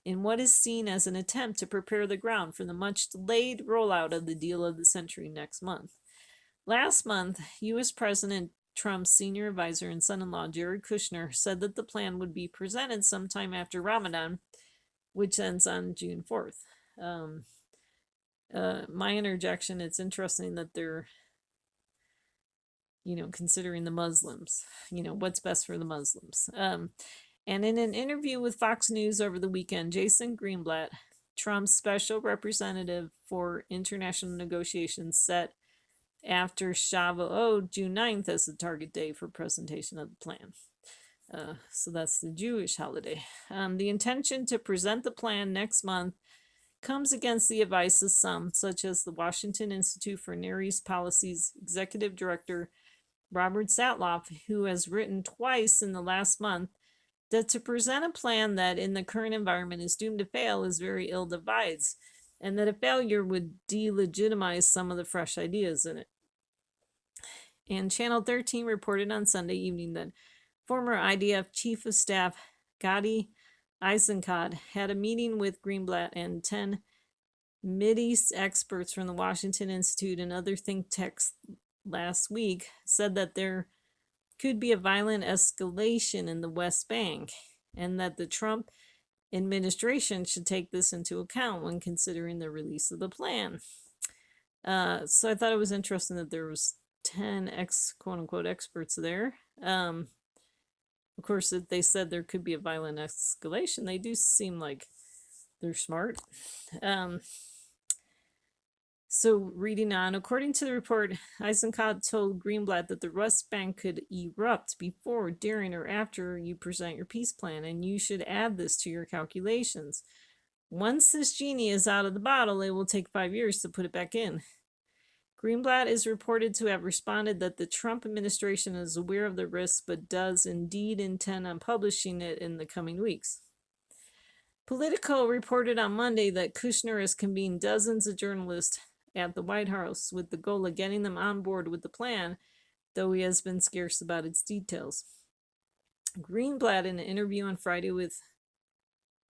in what is seen as an attempt to prepare the ground for the much-delayed rollout of the deal of the century next month. Last month, U.S. President Trump's senior advisor and son-in-law, Jared Kushner, said that the plan would be presented sometime after Ramadan, which ends on June 4th. My interjection, it's interesting that they're, considering the Muslims, what's best for the Muslims. And in an interview with Fox News over the weekend, Jason Greenblatt, Trump's special representative for international negotiations, set after Shavuot, June 9th, as the target day for presentation of the plan. So that's the Jewish holiday. The intention to present the plan next month comes against the advice of some, such as the Washington Institute for Near East Policy's executive director, Robert Satloff, who has written twice in the last month that to present a plan that in the current environment is doomed to fail is very ill-advised, and that a failure would delegitimize some of the fresh ideas in it. And Channel 13 reported on Sunday evening that former IDF Chief of Staff Gadi Eisenkot had a meeting with Greenblatt and 10 Mideast experts from the Washington Institute and other think tanks last week, said that there could be a violent escalation in the West Bank, and that the Trump administration should take this into account when considering the release of the plan. So I thought it was interesting that there was 10 quote-unquote experts there. Of course, if they said there could be a violent escalation, they do seem like they're smart. So reading on, according to the report, Eisenkot told Greenblatt that the West Bank could erupt before, during, or after you present your peace plan, and you should add this to your calculations. Once this genie is out of the bottle, it will take 5 years to put it back in. Greenblatt is reported to have responded that the Trump administration is aware of the risk, but does indeed intend on publishing it in the coming weeks. Politico reported on Monday that Kushner has convened dozens of journalists at the White House with the goal of getting them on board with the plan, though he has been scarce about its details. Greenblatt, in an interview on Friday with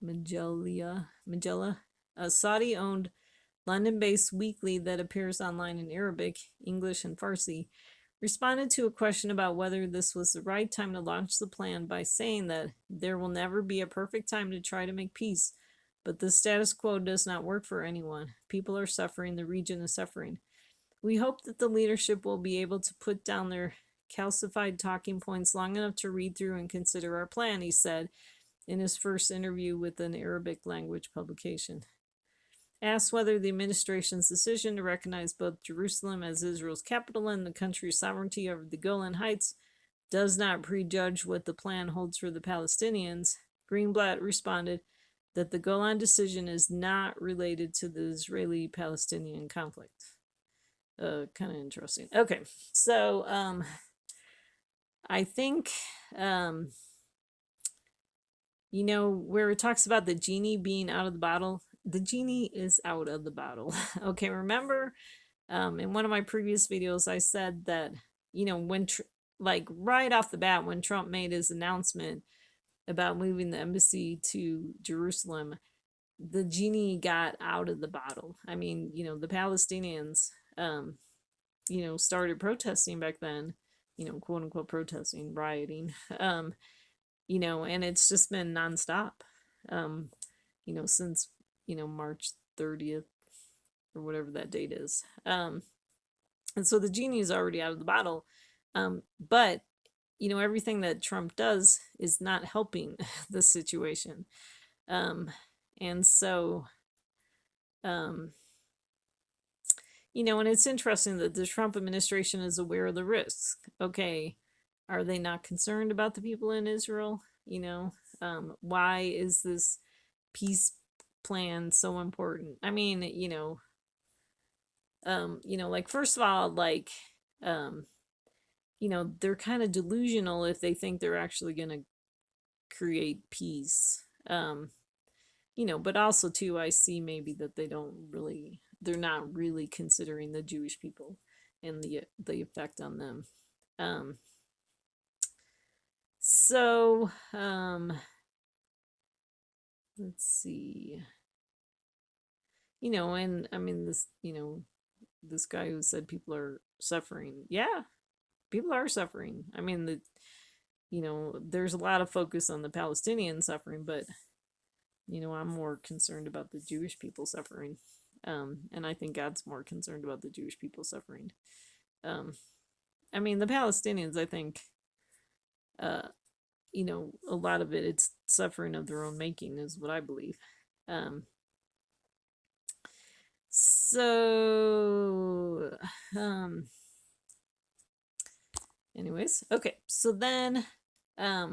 Majella, a Saudi-owned London-based weekly that appears online in Arabic, English, and Farsi, responded to a question about whether this was the right time to launch the plan by saying that there will never be a perfect time to try to make peace, but the status quo does not work for anyone. People are suffering, the region is suffering. We hope that the leadership will be able to put down their calcified talking points long enough to read through and consider our plan, he said in his first interview with an Arabic language publication. Asked whether the administration's decision to recognize both Jerusalem as Israel's capital and the country's sovereignty over the Golan Heights does not prejudge what the plan holds for the Palestinians, Greenblatt responded that the Golan decision is not related to the Israeli-Palestinian conflict. Kind of interesting. Okay, so I think where it talks about the genie being out of the bottle, the genie is out of the bottle. Okay, remember in one of my previous videos I said that when right off the bat when Trump made his announcement about moving the embassy to Jerusalem, the genie got out of the bottle. I mean, the Palestinians started protesting back then, quote unquote protesting, rioting, and it's just been nonstop, since, March 30th or whatever that date is. And so the genie is already out of the bottle. But, everything that Trump does is not helping the situation. And so, and it's interesting that the Trump administration is aware of the risks. Okay, are they not concerned about the people in Israel? Why is this peace plan so important? I mean, first of all, they're kind of delusional if they think they're actually going to create peace. But also too, I see maybe that they're not really considering the Jewish people and the effect on them. So, let's see. And I mean this guy who said people are suffering. Yeah, people are suffering. I mean there's a lot of focus on the Palestinian suffering, but I'm more concerned about the Jewish people suffering. And I think God's more concerned about the Jewish people suffering. I mean, the Palestinians, I think, a lot of it's suffering of their own making, is what I believe. Anyways, okay, so then, I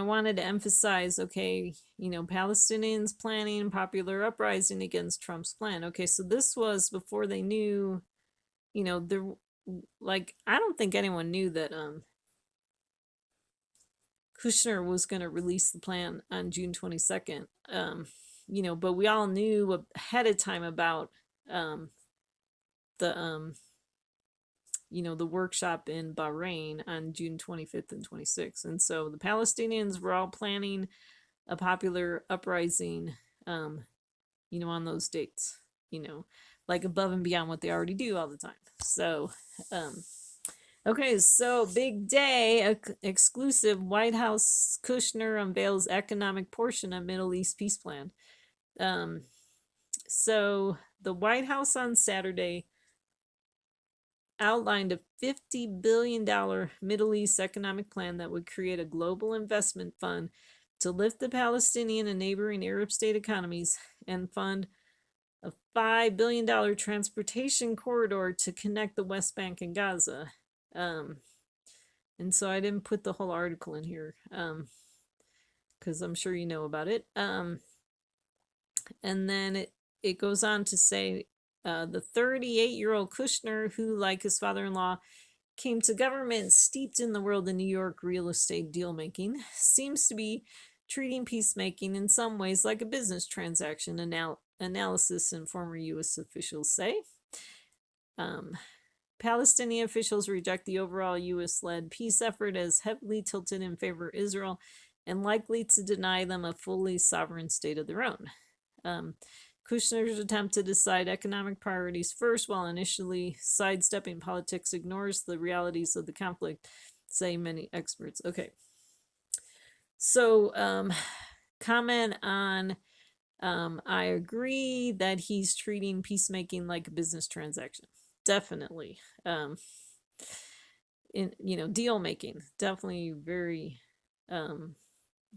wanted to emphasize, okay, Palestinians planning popular uprising against Trump's plan. Okay, so this was before they knew, there, I don't think anyone knew that Kushner was going to release the plan on June 22nd. But we all knew ahead of time about the workshop in Bahrain on June 25th and 26th. And so the Palestinians were all planning a popular uprising, on those dates, above and beyond what they already do all the time. So, okay, so big day, exclusive White House. Kushner unveils economic portion of Middle East peace plan. So the White House on Saturday outlined a $50 billion Middle East economic plan that would create a global investment fund to lift the Palestinian and neighboring Arab state economies and fund a $5 billion transportation corridor to connect the West Bank and Gaza. And so I didn't put the whole article in here because I'm sure you know about it. And then it goes on to say the 38-year-old Kushner, who, like his father-in-law, came to government steeped in the world of New York real estate deal-making, seems to be treating peacemaking in some ways like a business transaction, analysis and former U.S. officials say. Palestinian officials reject the overall U.S.-led peace effort as heavily tilted in favor of Israel and likely to deny them a fully sovereign state of their own. Kushner's attempt to decide economic priorities first while initially sidestepping politics ignores the realities of the conflict, say many experts. Okay. So, comment on I agree that he's treating peacemaking like a business transaction. Definitely. Deal making. Definitely very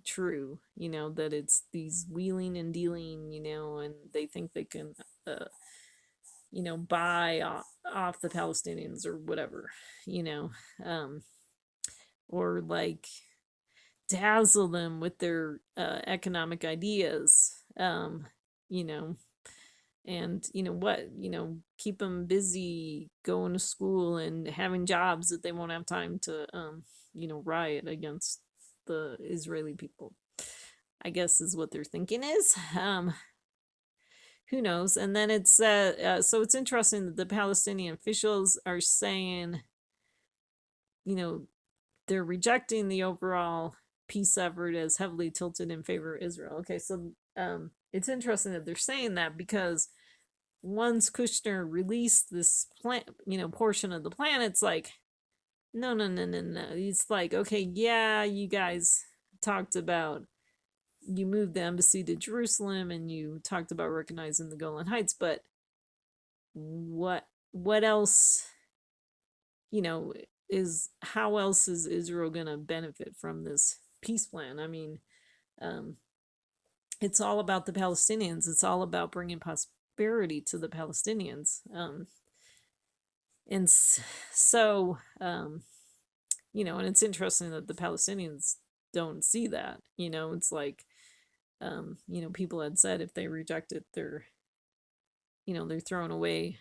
true, that it's these wheeling and dealing, and they think they can buy off the Palestinians or whatever, or like dazzle them with their economic ideas, you know, and keep them busy going to school and having jobs that they won't have time to, riot against the Israeli people, I guess is what they're thinking is. Who knows? And then it's so it's interesting that the Palestinian officials are saying, they're rejecting the overall peace effort as heavily tilted in favor of Israel. Okay, so it's interesting that they're saying that because once Kushner released this plan, portion of the plan, it's like, no. It's like, okay, yeah, you guys talked about, you moved the embassy to Jerusalem and you talked about recognizing the Golan Heights, but what else, how else is Israel going to benefit from this peace plan? I mean, it's all about the Palestinians. It's all about bringing prosperity to the Palestinians. And so, and it's interesting that the Palestinians don't see that, it's like, people had said if they reject it, they're throwing away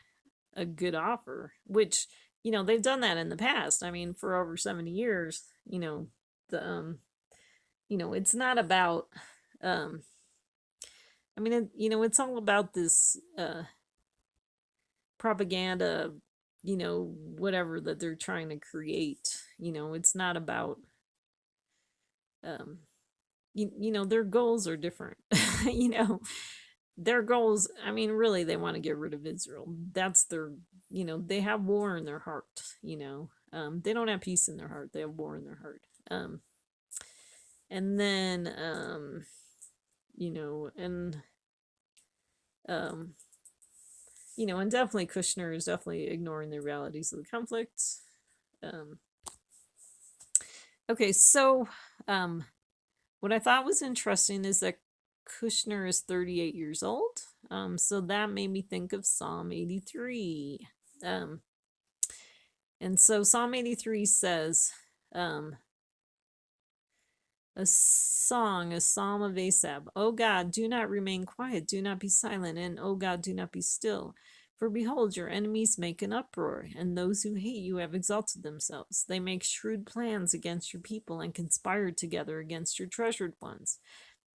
a good offer, which, they've done that in the past. I mean, for over 70 years, the, it's not about, it's all about this, propaganda, whatever that they're trying to create. It's not about, their goals are different. Their goals, I mean, really, they want to get rid of Israel. That's their, they have war in their heart. They don't have peace in their heart. They have war in their heart. And then, and and definitely Kushner is definitely ignoring the realities of the conflict. Okay, so what I thought was interesting is that Kushner is 38 years old. So that made me think of Psalm 83. And so Psalm 83 says, a song, a psalm of Asaph. O God, do not remain quiet, do not be silent, and O God, do not be still. For behold, your enemies make an uproar, and those who hate you have exalted themselves. They make shrewd plans against your people and conspire together against your treasured ones.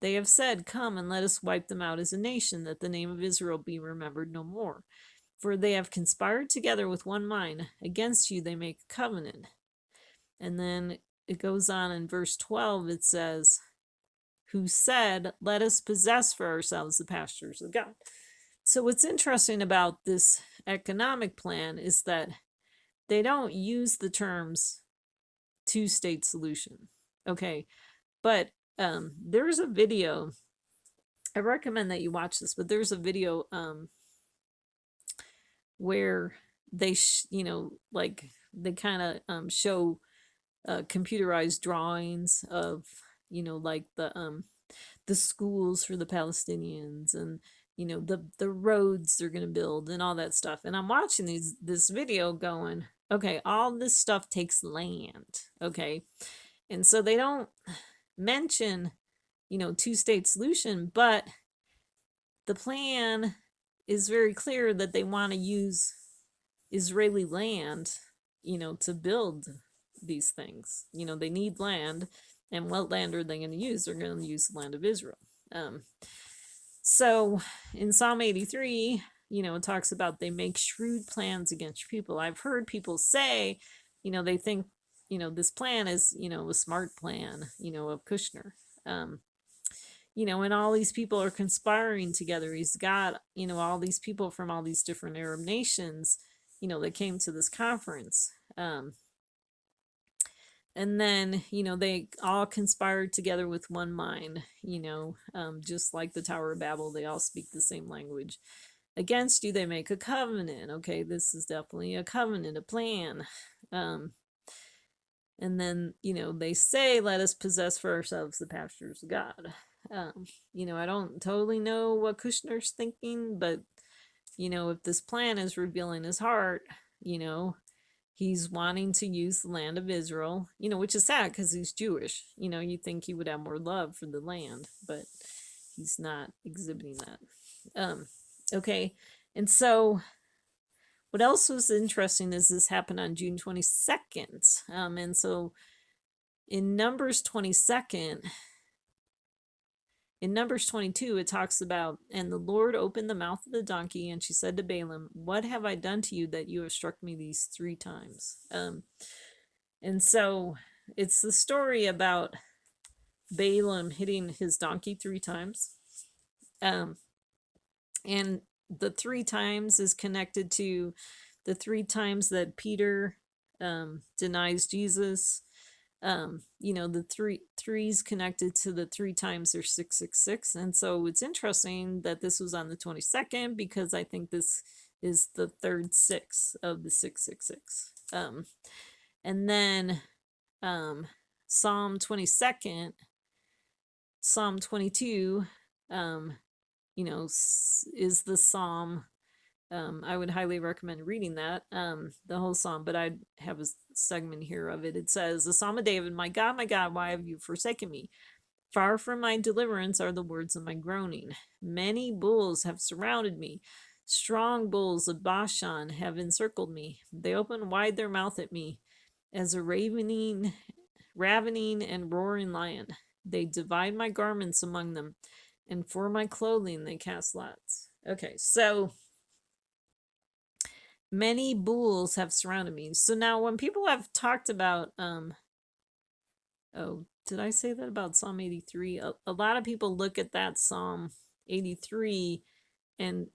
They have said, come and let us wipe them out as a nation, that the name of Israel be remembered no more. For they have conspired together with one mind. Against you they make a covenant. And then it goes on in verse 12, it says, who said, let us possess for ourselves the pastures of God. So what's interesting about this economic plan is that they don't use the terms two-state solution. Okay, but there's a video, I recommend that you watch this, but there's a video where they like they kind of show computerized drawings of like the schools for the Palestinians and the roads they're going to build and all that stuff. And I'm watching this video going, okay, all this stuff takes land. Okay, and so they don't mention two-state solution, but the plan is very clear that they want to use Israeli land to build these things. They need land, and what land are they going to use? They're going to use the land of Israel. So in Psalm 83, it talks about they make shrewd plans against people. I've heard people say, they think, this plan is, a smart plan, of Kushner. and all these people are conspiring together. He's got, all these people from all these different Arab nations, that came to this conference. And then, they all conspired together with one mind, just like the Tower of Babel, they all speak the same language. Against you, they make a covenant. Okay, this is definitely a covenant, a plan. And then, they say, let us possess for ourselves the pastures of God. I don't totally know what Kushner's thinking, but, if this plan is revealing his heart, he's wanting to use the land of Israel, which is sad because he's Jewish. You'd think he would have more love for the land, but he's not exhibiting that. Okay, and so what else was interesting is this happened on June 22nd. And so in Numbers 22nd, in Numbers 22, it talks about, and the Lord opened the mouth of the donkey, and she said to Balaam, what have I done to you that you have struck me these 3 times? And so it's the story about Balaam hitting his donkey 3 times. And the 3 times is connected to the 3 times that Peter denies Jesus. The threes connected to the 3 times there's 666. And so it's interesting that this was on the 22nd, because I think this is the 3rd 6 of the 666. And then Psalm 22nd, Psalm 22, is the psalm. I would highly recommend reading that, the whole psalm, but I have a segment here of it. It says, the Psalm of David, my God, why have you forsaken me? Far from my deliverance are the words of my groaning. Many bulls have surrounded me. Strong bulls of Bashan have encircled me. They open wide their mouth at me as a ravening and roaring lion. They divide my garments among them, and for my clothing they cast lots. Okay, so many bulls have surrounded me. So now when people have talked about, did I say that about Psalm 83? A lot of people look at that Psalm 83 and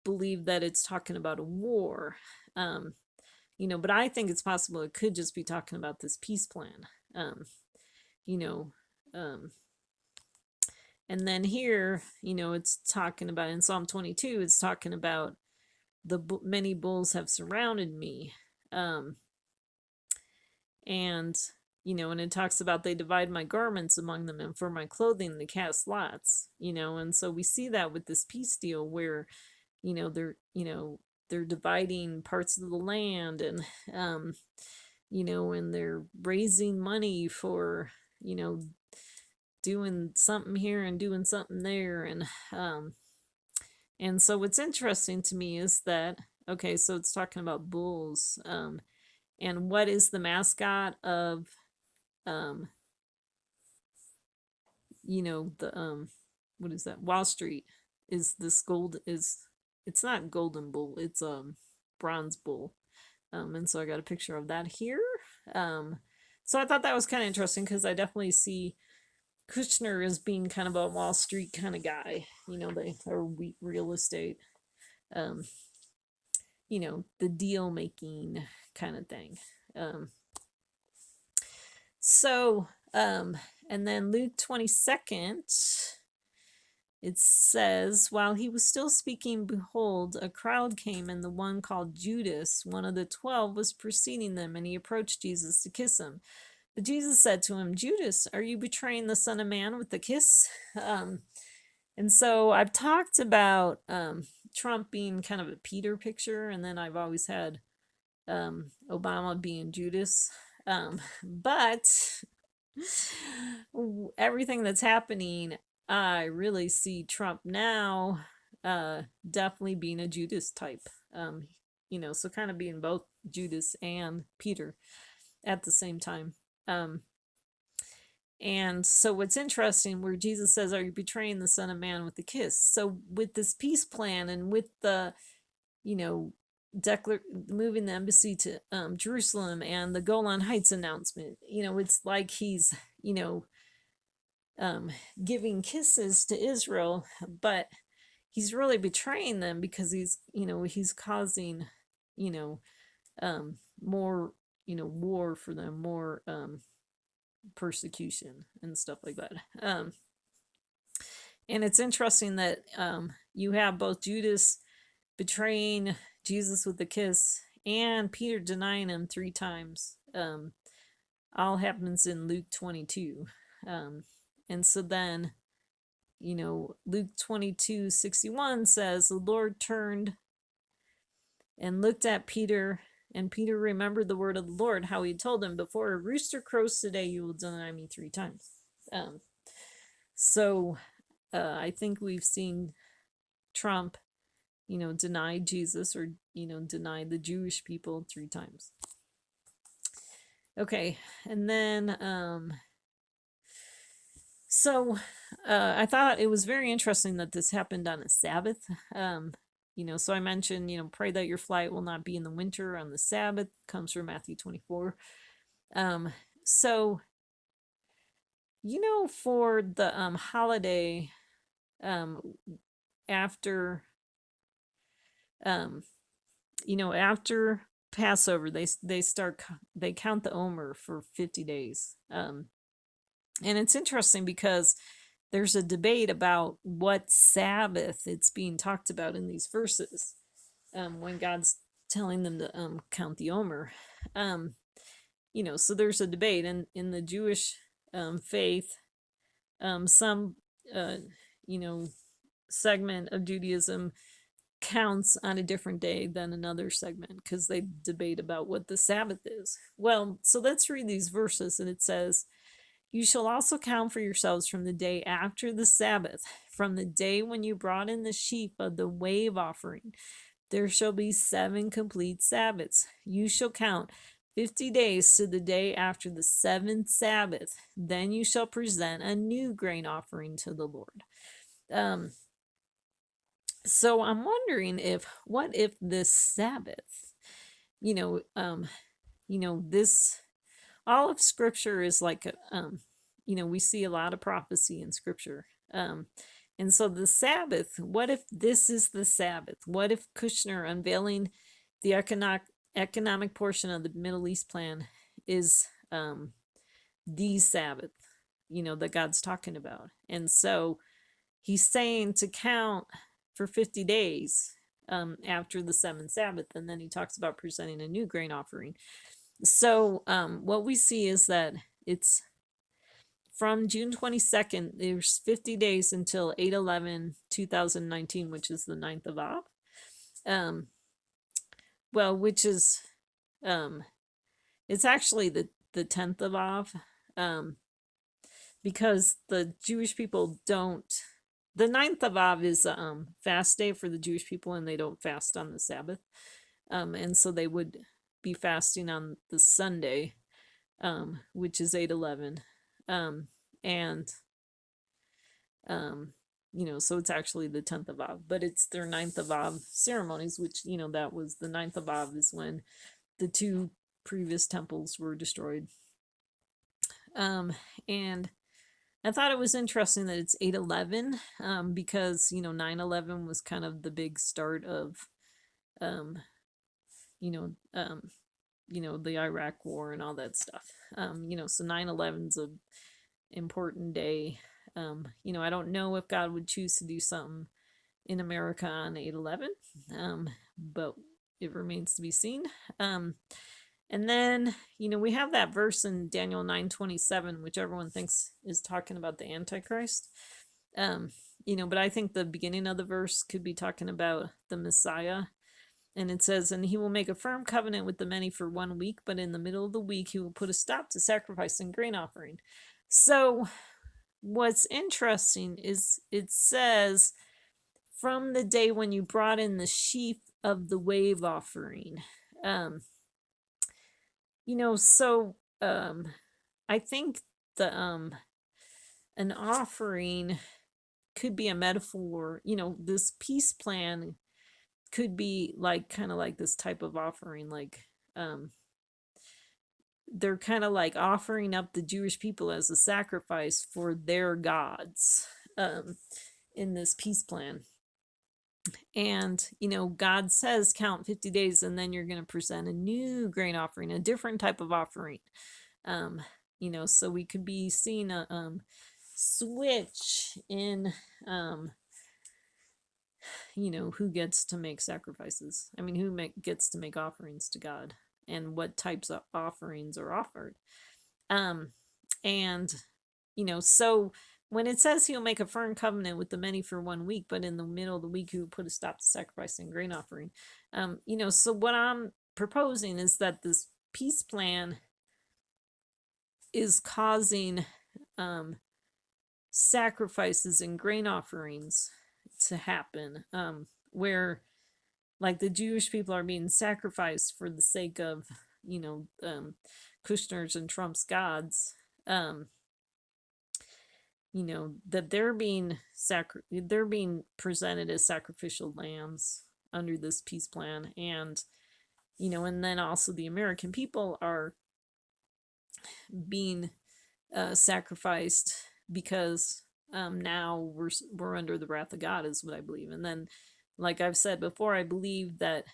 believe that it's talking about a war. But I think it's possible it could just be talking about this peace plan. And then here, it's talking about, in Psalm 22, it's talking about many bulls have surrounded me. And it talks about they divide my garments among them, and for my clothing they cast lots, and so we see that with this peace deal where, they're dividing parts of the land, and, and they're raising money for, doing something here and doing something there. And so what's interesting to me is that, okay, so it's talking about bulls. And what is the mascot of, what is that? Wall Street is this it's not golden bull, it's bronze bull. And so I got a picture of that here. So I thought that was kind of interesting, because I definitely see Kushner as being kind of a Wall Street kind of guy. They are real estate, the deal making kind of thing. And then Luke 22nd, it says, while he was still speaking, behold, a crowd came, and the one called Judas, one of the 12, was preceding them, and he approached Jesus to kiss him. But Jesus said to him, Judas, are you betraying the Son of Man with a kiss? And so I've talked about Trump being kind of a Peter picture, and then I've always had Obama being Judas. But everything that's happening, I really see Trump now definitely being a Judas type. So kind of being both Judas and Peter at the same time. And so what's interesting, where Jesus says, are you betraying the Son of Man with a kiss? So with this peace plan, and with the, moving the embassy to Jerusalem, and the Golan Heights announcement, it's like he's, giving kisses to Israel, but he's really betraying them because he's causing, you know, more, war for them, more persecution and stuff like that. And it's interesting that you have both Judas betraying Jesus with a kiss and Peter denying him 3 times. All happens in Luke 22. And so then, Luke 22:61 says, the Lord turned and looked at Peter, and Peter remembered the word of the Lord, how he told him, before a rooster crows today, you will deny me 3 times. So I think we've seen Trump, deny Jesus, or, deny the Jewish people 3 times. Okay, and then, so I thought it was very interesting that this happened on a Sabbath. So I mentioned, pray that your flight will not be in the winter on the Sabbath, comes from Matthew 24. So, for the holiday, after after Passover, they count the Omer for 50 days. And it's interesting because there's a debate about what Sabbath it's being talked about in these verses, when God's telling them to count the Omer. So there's a debate, and in the Jewish faith, some segment of Judaism counts on a different day than another segment because they debate about what the Sabbath is. Well, so let's read these verses, and it says, you shall also count for yourselves from the day after the Sabbath, from the day when you brought in the sheaf of the wave offering. There shall be 7 complete Sabbaths. You shall count 50 days to the day after the 7th Sabbath. Then you shall present a new grain offering to the Lord. So I'm wondering what if this Sabbath, this, all of Scripture is like, we see a lot of prophecy in Scripture. And so the Sabbath, what if this is the Sabbath? What if Kushner unveiling the economic portion of the Middle East plan is the Sabbath, that God's talking about? And so he's saying to count for 50 days after the 7th Sabbath, and then he talks about presenting a new grain offering. So what we see is that it's from June 22nd, there's 50 days until 8/11/2019, which is the 9th of Av. Which is, it's actually the 10th of Av, because the Jewish people don't, the 9th of Av is a fast day for the Jewish people, and they don't fast on the Sabbath. And so they would be fasting on the Sunday, which is 8/11. So it's actually the 10th of Av, but it's their 9th of Av ceremonies, which, that was the 9th of Av is when the 2 previous temples were destroyed. And I thought it was interesting that it's 8/11, because, 9/11 was kind of the big start of, the Iraq war and all that stuff. So 9/11's a important day. I don't know if God would choose to do something in America on 8/11, but it remains to be seen. And then, we have that verse in Daniel 9:27, which everyone thinks is talking about the Antichrist. But I think the beginning of the verse could be talking about the Messiah. And it says, and he will make a firm covenant with the many for 1 week, but in the middle of the week, he will put a stop to sacrifice and grain offering. So what's interesting is it says, from the day when you brought in the sheaf of the wave offering. So I think the an offering could be a metaphor. This peace plan could be like kind of like this type of offering, like they're kind of like offering up the Jewish people as a sacrifice for their gods in this peace plan. And, God says count 50 days and then you're going to present a new grain offering, a different type of offering. So we could be seeing a switch in, who gets to make sacrifices. I mean, gets to make offerings to God and what types of offerings are offered. And, so when it says he'll make a firm covenant with the many for 1 week, but in the middle of the week he will put a stop to sacrifice and grain offering. So what I'm proposing is that this peace plan is causing sacrifices and grain offerings to happen, where like the Jewish people are being sacrificed for the sake of, Kushner's and Trump's gods. That they're being presented as sacrificial lambs under this peace plan, and and then also the American people are being sacrificed because now we're under the wrath of God, is what I believe. And then, like I've said before, I believe that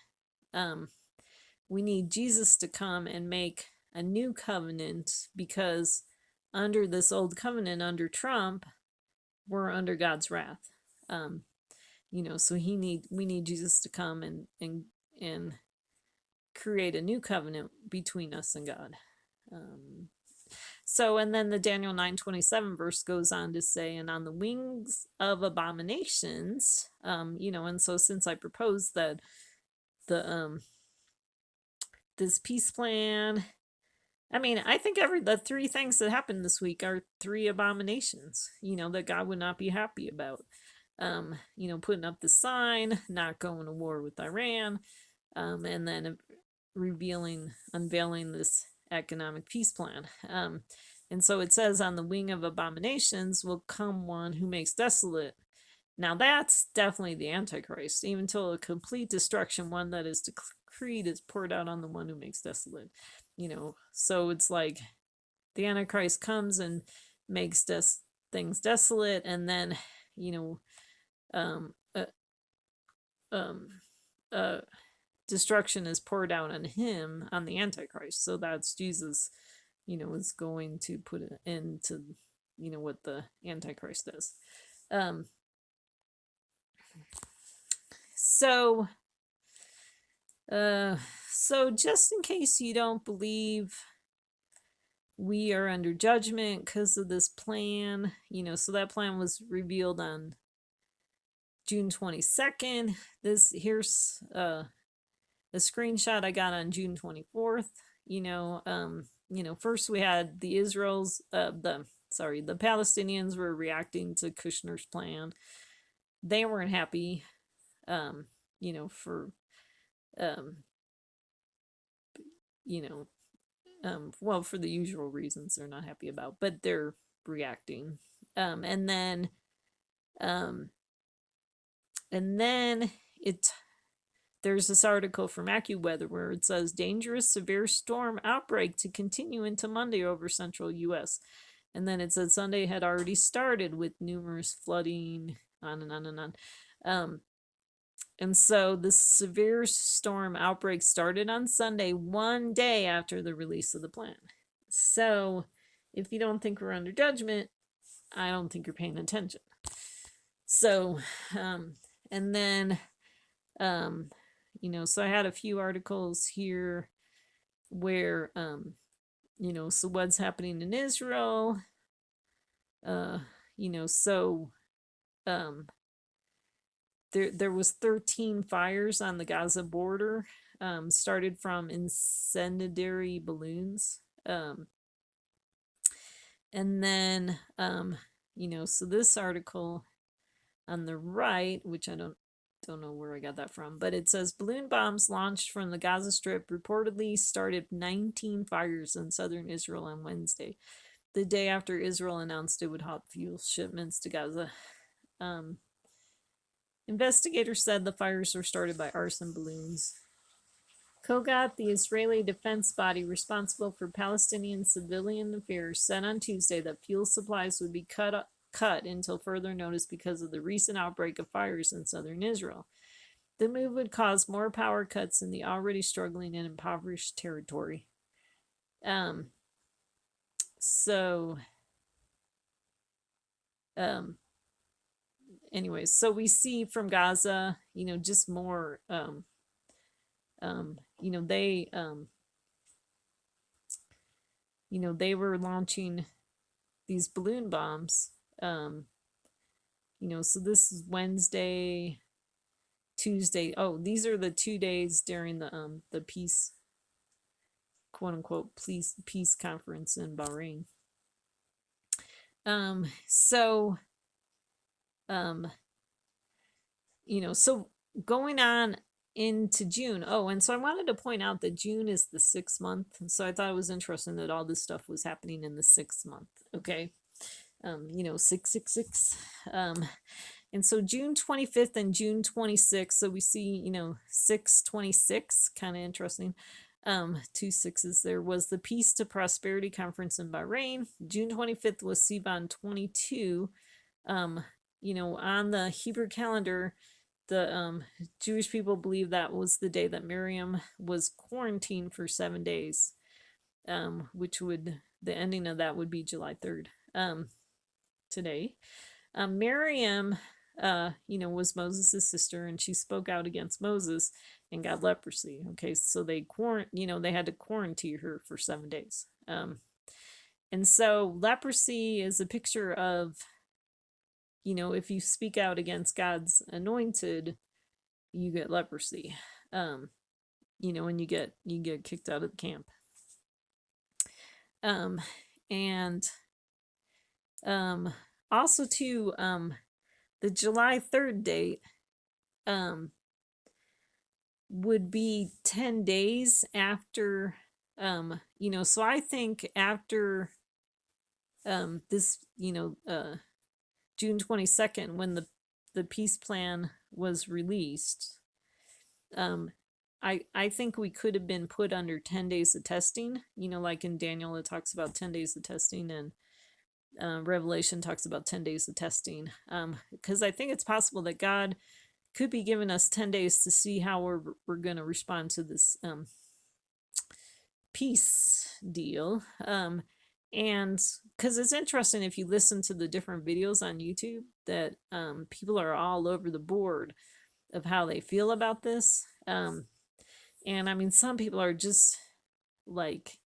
we need Jesus to come and make a new covenant, because under this old covenant under Trump, we're under God's wrath. So we need Jesus to come and create a new covenant between us and God. And then the Daniel 9:27 verse goes on to say, and on the wings of abominations, and so since I proposed that the this peace plan, I mean, I think the 3 things that happened this week are 3 abominations, that God would not be happy about. Putting up the sign, not going to war with Iran, and then unveiling this economic peace plan. And so it says, on the wing of abominations will come one who makes desolate. Now that's definitely the Antichrist, even till a complete destruction, one that is decreed, is poured out on the one who makes desolate. So it's like the Antichrist comes and makes things desolate, and then destruction is poured out on him, on the Antichrist. So that's Jesus, is going to put an end to what the Antichrist does. So just in case you don't believe we are under judgment because of this plan, so that plan was revealed on June 22nd. Here's a screenshot I got on June 24th. First we had the Palestinians were reacting to Kushner's plan. They weren't happy, for for the usual reasons they're not happy about, but they're reacting. And then there's this article from AccuWeather where it says dangerous severe storm outbreak to continue into Monday over central U.S. And then it said Sunday had already started with numerous flooding, on and on and on. And so the severe storm outbreak started on Sunday, 1 day after the release of the plan. So if you don't think we're under judgment, I don't think you're paying attention. So, and then, so I had a few articles here where, so what's happening in Israel, there was 13 fires on the Gaza border, started from incendiary balloons. And then, so this article on the right, which I don't know where I got that from, but it says balloon bombs launched from the Gaza Strip reportedly started 19 fires in southern Israel on Wednesday, the day after Israel announced it would halt fuel shipments to Gaza. Investigators said the fires were started by arson balloons. Kogat, the Israeli defense body responsible for Palestinian civilian affairs, said on Tuesday that fuel supplies would be cut until further notice because of the recent outbreak of fires in southern Israel. The move would cause more power cuts in the already struggling and impoverished territory. Um, so, anyways, so we see from Gaza, just more, they were launching these balloon bombs. So this is Wednesday, Tuesday. Oh, these are the 2 days during the peace, quote unquote, peace conference in Bahrain. So going on into June. Oh, and so I wanted to point out that June is the 6th month. So I thought it was interesting that all this stuff was happening in the 6th month. Okay. 666. And so June 25th and June 26th. So we see, 626, kind of interesting. 2 6s. There was the Peace to Prosperity Conference in Bahrain. June 25th was Sivan 22. On the Hebrew calendar, the Jewish people believe that was the day that Miriam was quarantined for 7 days, which the ending of that would be July 3rd, today. Miriam, was Moses' sister, and she spoke out against Moses and got leprosy. Okay, so they had to quarantine her for 7 days. And so leprosy is a picture of, if you speak out against God's anointed, you get leprosy. And you get kicked out of the camp. And also too, the July 3rd date would be 10 days after, so I think after this, June 22nd, when the peace plan was released, I think we could have been put under 10 days of testing, like in Daniel, it talks about 10 days of testing, and Revelation talks about 10 days of testing. Because I think it's possible that God could be giving us 10 days to see how we're going to respond to this peace deal. And because it's interesting, if you listen to the different videos on YouTube, that people are all over the board of how they feel about this. And I mean, some people are just like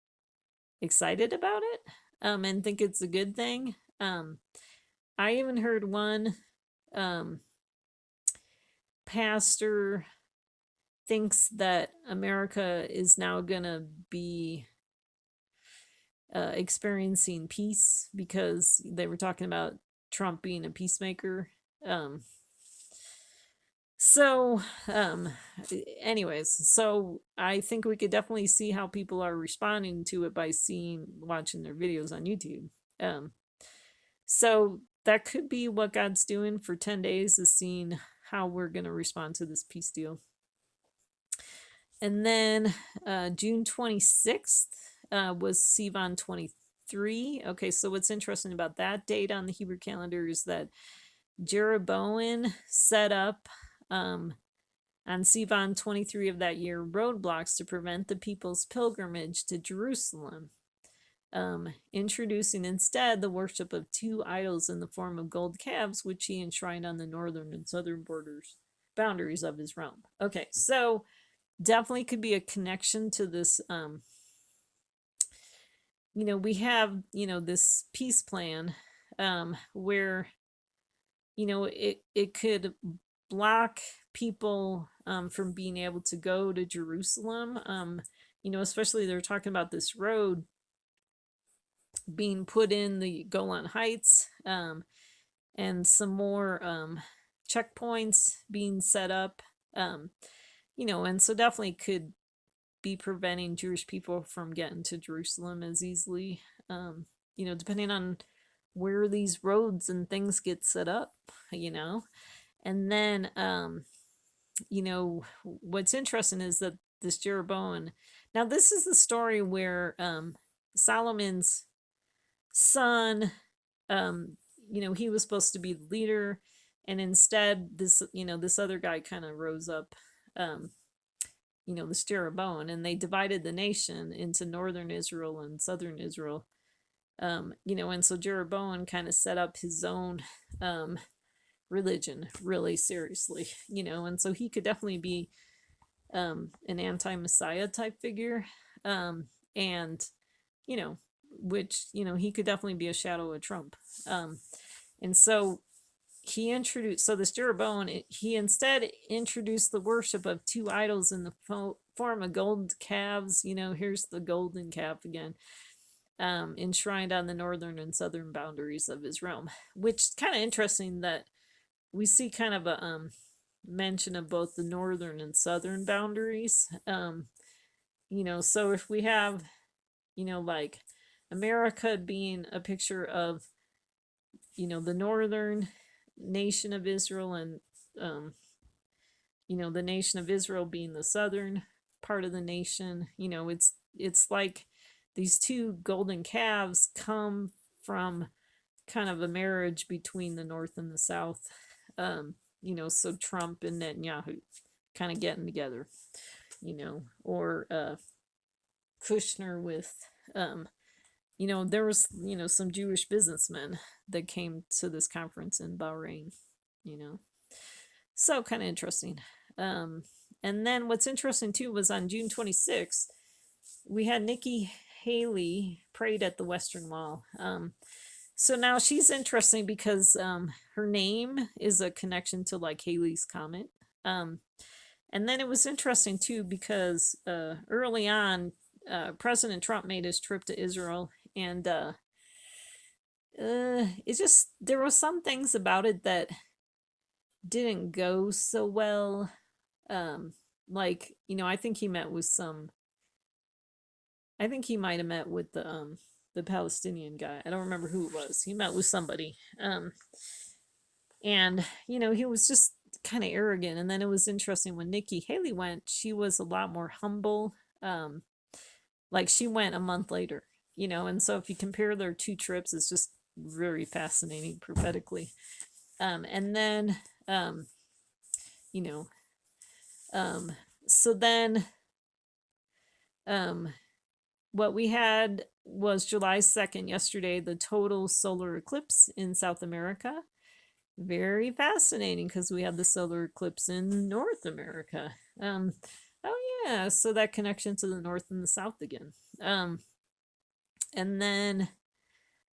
excited about it, and think it's a good thing. I even heard one pastor thinks that America is now gonna be experiencing peace because they were talking about Trump being a peacemaker. Anyways, so I think we could definitely see how people are responding to it by watching their videos on YouTube. So that could be what God's doing for 10 days, is seeing how we're going to respond to this peace deal. And then June 26th was Sivan 23. Okay, so what's interesting about that date on the Hebrew calendar is that Jeroboam set up on Sivan 23 of that year roadblocks to prevent the people's pilgrimage to Jerusalem, introducing instead the worship of 2 idols in the form of gold calves, which he enshrined on the northern and southern boundaries of his realm. Okay, so definitely could be a connection to this. We have this peace plan where it could block people from being able to go to Jerusalem. Especially they're talking about this road being put in the Golan Heights, and some more checkpoints being set up, and so definitely could be preventing Jewish people from getting to Jerusalem as easily, depending on where these roads and things get set up, and then what's interesting is that this Jeroboam. Now, this is the story where Solomon's son, he was supposed to be the leader, and instead, this other guy kind of rose up, this Jeroboam, and they divided the nation into northern Israel and southern Israel. And so Jeroboam kind of set up his own religion really seriously, and so he could definitely be an anti-Messiah type figure, and which he could definitely be a shadow of Trump, and so this Jeroboam, he instead introduced the worship of two idols in the form of gold calves. Here's the golden calf again, enshrined on the northern and southern boundaries of his realm, which is kind of interesting that we see kind of a mention of both the northern and southern boundaries. So if we have, like America being a picture of, the northern nation of Israel, and, the nation of Israel being the southern part of the nation, it's like these two golden calves come from kind of a marriage between the north and the south. So Trump and Netanyahu kind of getting together, or Kushner with, there was, some Jewish businessmen that came to this conference in Bahrain, so kind of interesting. And then what's interesting too was on June 26th, we had Nikki Haley prayed at the Western Wall. So now she's interesting because her name is a connection to like Haley's Comet. And then it was interesting too because early on, President Trump made his trip to Israel, and there were some things about it that didn't go so well. Like, I think he met with I think he might have met with the Palestinian guy. I don't remember who it was. He met with somebody. And, he was just kind of arrogant. And then it was interesting when Nikki Haley went, she was a lot more humble. Like she went a month later, and so if you compare their two trips, it's just very fascinating prophetically. And then, so then, what we had was July 2nd, yesterday, the total solar eclipse in South America. Very fascinating because we had the solar eclipse in North America. Oh yeah, so that connection to the North and the South again. And then,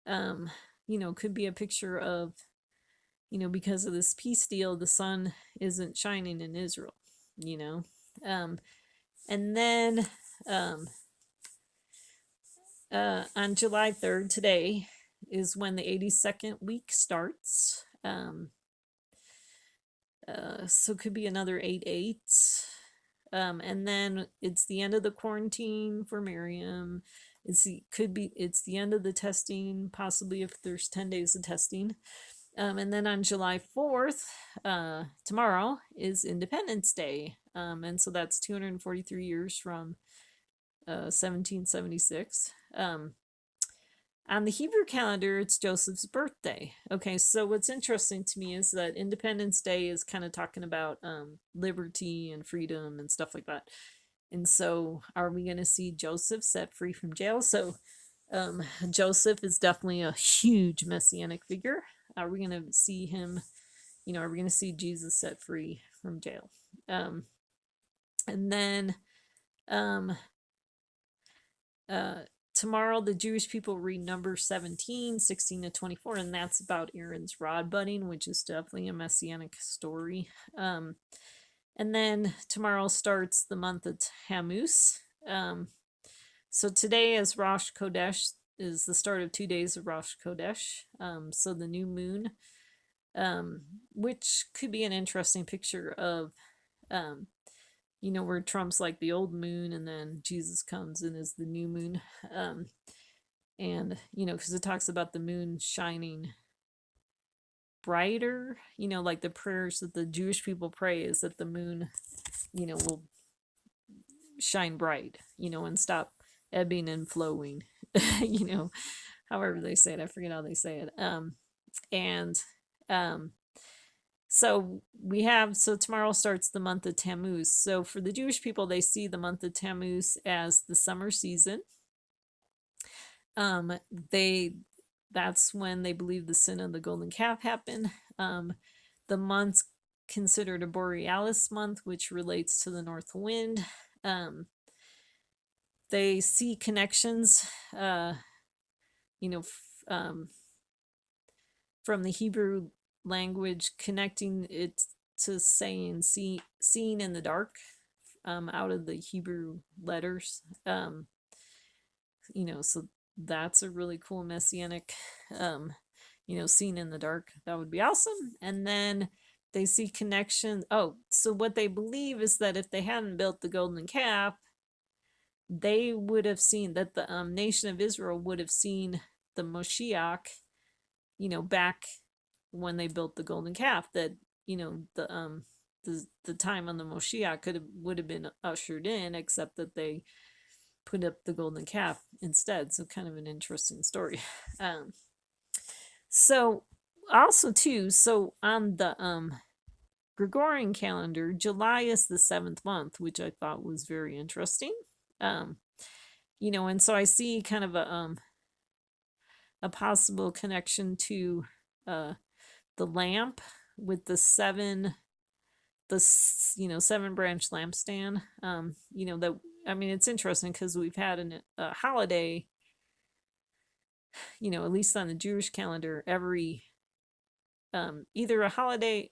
could be a picture of, because of this peace deal, the sun isn't shining in Israel, and then, on July 3rd, today, is when the 82nd week starts. So it could be another 8/8. And then it's the end of the quarantine for Miriam. It's the end of the testing, possibly if there's 10 days of testing. And then on July 4th, tomorrow, is Independence Day. And so that's 243 years from 1776. On the Hebrew calendar, it's Joseph's birthday. Okay, so what's interesting to me is that Independence Day is kind of talking about liberty and freedom and stuff like that. And so are we going to see Joseph set free from jail? So Joseph is definitely a huge messianic figure. Are we going to see him, are we going to see Jesus set free from jail? And then tomorrow, the Jewish people read Numbers 17, 16 to 24, and that's about Aaron's rod budding, which is definitely a messianic story. And then tomorrow starts the month of Tammuz. So today is Rosh Chodesh, is the start of 2 days of Rosh Chodesh. So the new moon, which could be an interesting picture of, where Trump's like the old moon and then Jesus comes and is the new moon. And, because it talks about the moon shining brighter, like the prayers that the Jewish people pray is that the moon, will shine bright, and stop ebbing and flowing, however they say it. I forget how they say it. And so tomorrow starts the month of Tammuz. So for the Jewish people, they see the month of Tammuz as the summer season. That's when they believe the sin of the golden calf happened. The month's considered a borealis month, which relates to the north wind. They see connections, from the Hebrew language, connecting it to saying seen in the dark, out of the Hebrew letters. So that's a really cool messianic, seen in the dark. That would be awesome. And then they see connection. Oh, so what they believe is that if they hadn't built the golden calf, they would have seen that the nation of Israel would have seen the Moshiach, back when they built the golden calf. That the time on the Moshiach would have been ushered in, except that they put up the golden calf instead. So kind of an interesting story. So also too, so on the Gregorian calendar, July is the 7th month, which I thought was very interesting. And so I see kind of a possible connection to the lamp with the 7 branch lampstand. It's interesting because we've had a holiday, at least on the Jewish calendar, every either a holiday,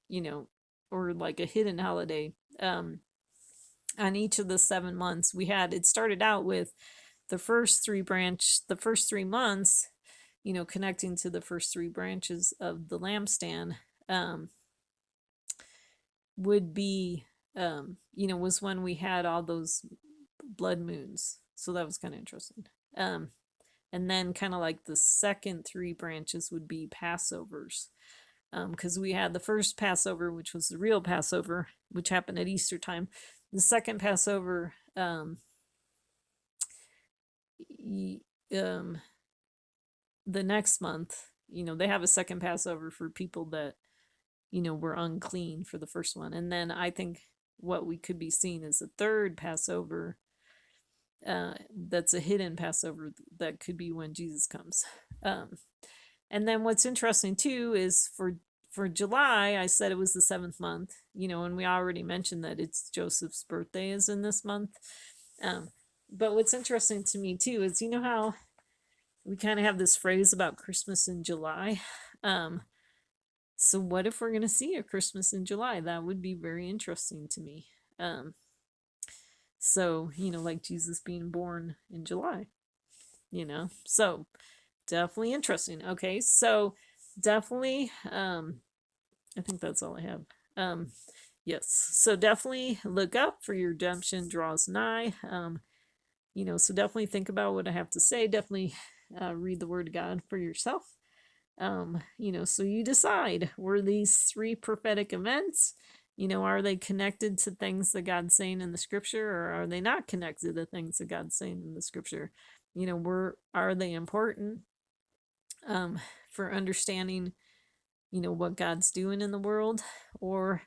or like a hidden holiday, on each of the 7 months. It started out with the first 3 months, connecting to the first 3 branches of the lampstand, would be, was when we had all those blood moons. So that was kind of interesting. And then kind of like the second 3 branches would be Passovers. Because we had the first Passover, which was the real Passover, which happened at Easter time. The second Passover, the next month, they have a second Passover for people that, were unclean for the first one. And then I think what we could be seeing is a third Passover, that's a hidden Passover that could be when Jesus comes. And then what's interesting too is for July, I said it was the 7th month, and we already mentioned that it's Joseph's birthday is in this month. But what's interesting to me too is, how we kind of have this phrase about Christmas in July. So what if we're going to see a Christmas in July? That would be very interesting to me. So, like Jesus being born in July, so definitely interesting. Okay, so definitely, I think that's all I have. Yes, so definitely look up, for your redemption draws nigh. So definitely think about what I have to say. Definitely read the Word of God for yourself. So you decide, were these 3 prophetic events, are they connected to things that God's saying in the scripture, or are they not connected to things that God's saying in the scripture? Are they important for understanding, what God's doing in the world, or,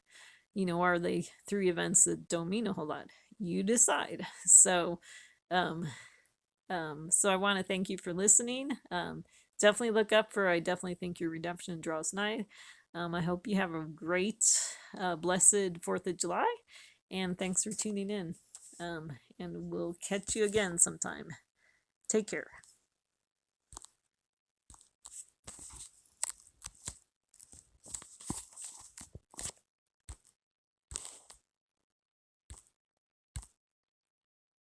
are they 3 events that don't mean a whole lot? You decide. So, so I want to thank you for listening. Definitely look up for I definitely think your redemption draws nigh. I hope you have a great, blessed 4th of July, and thanks for tuning in. And we'll catch you again sometime. Take care.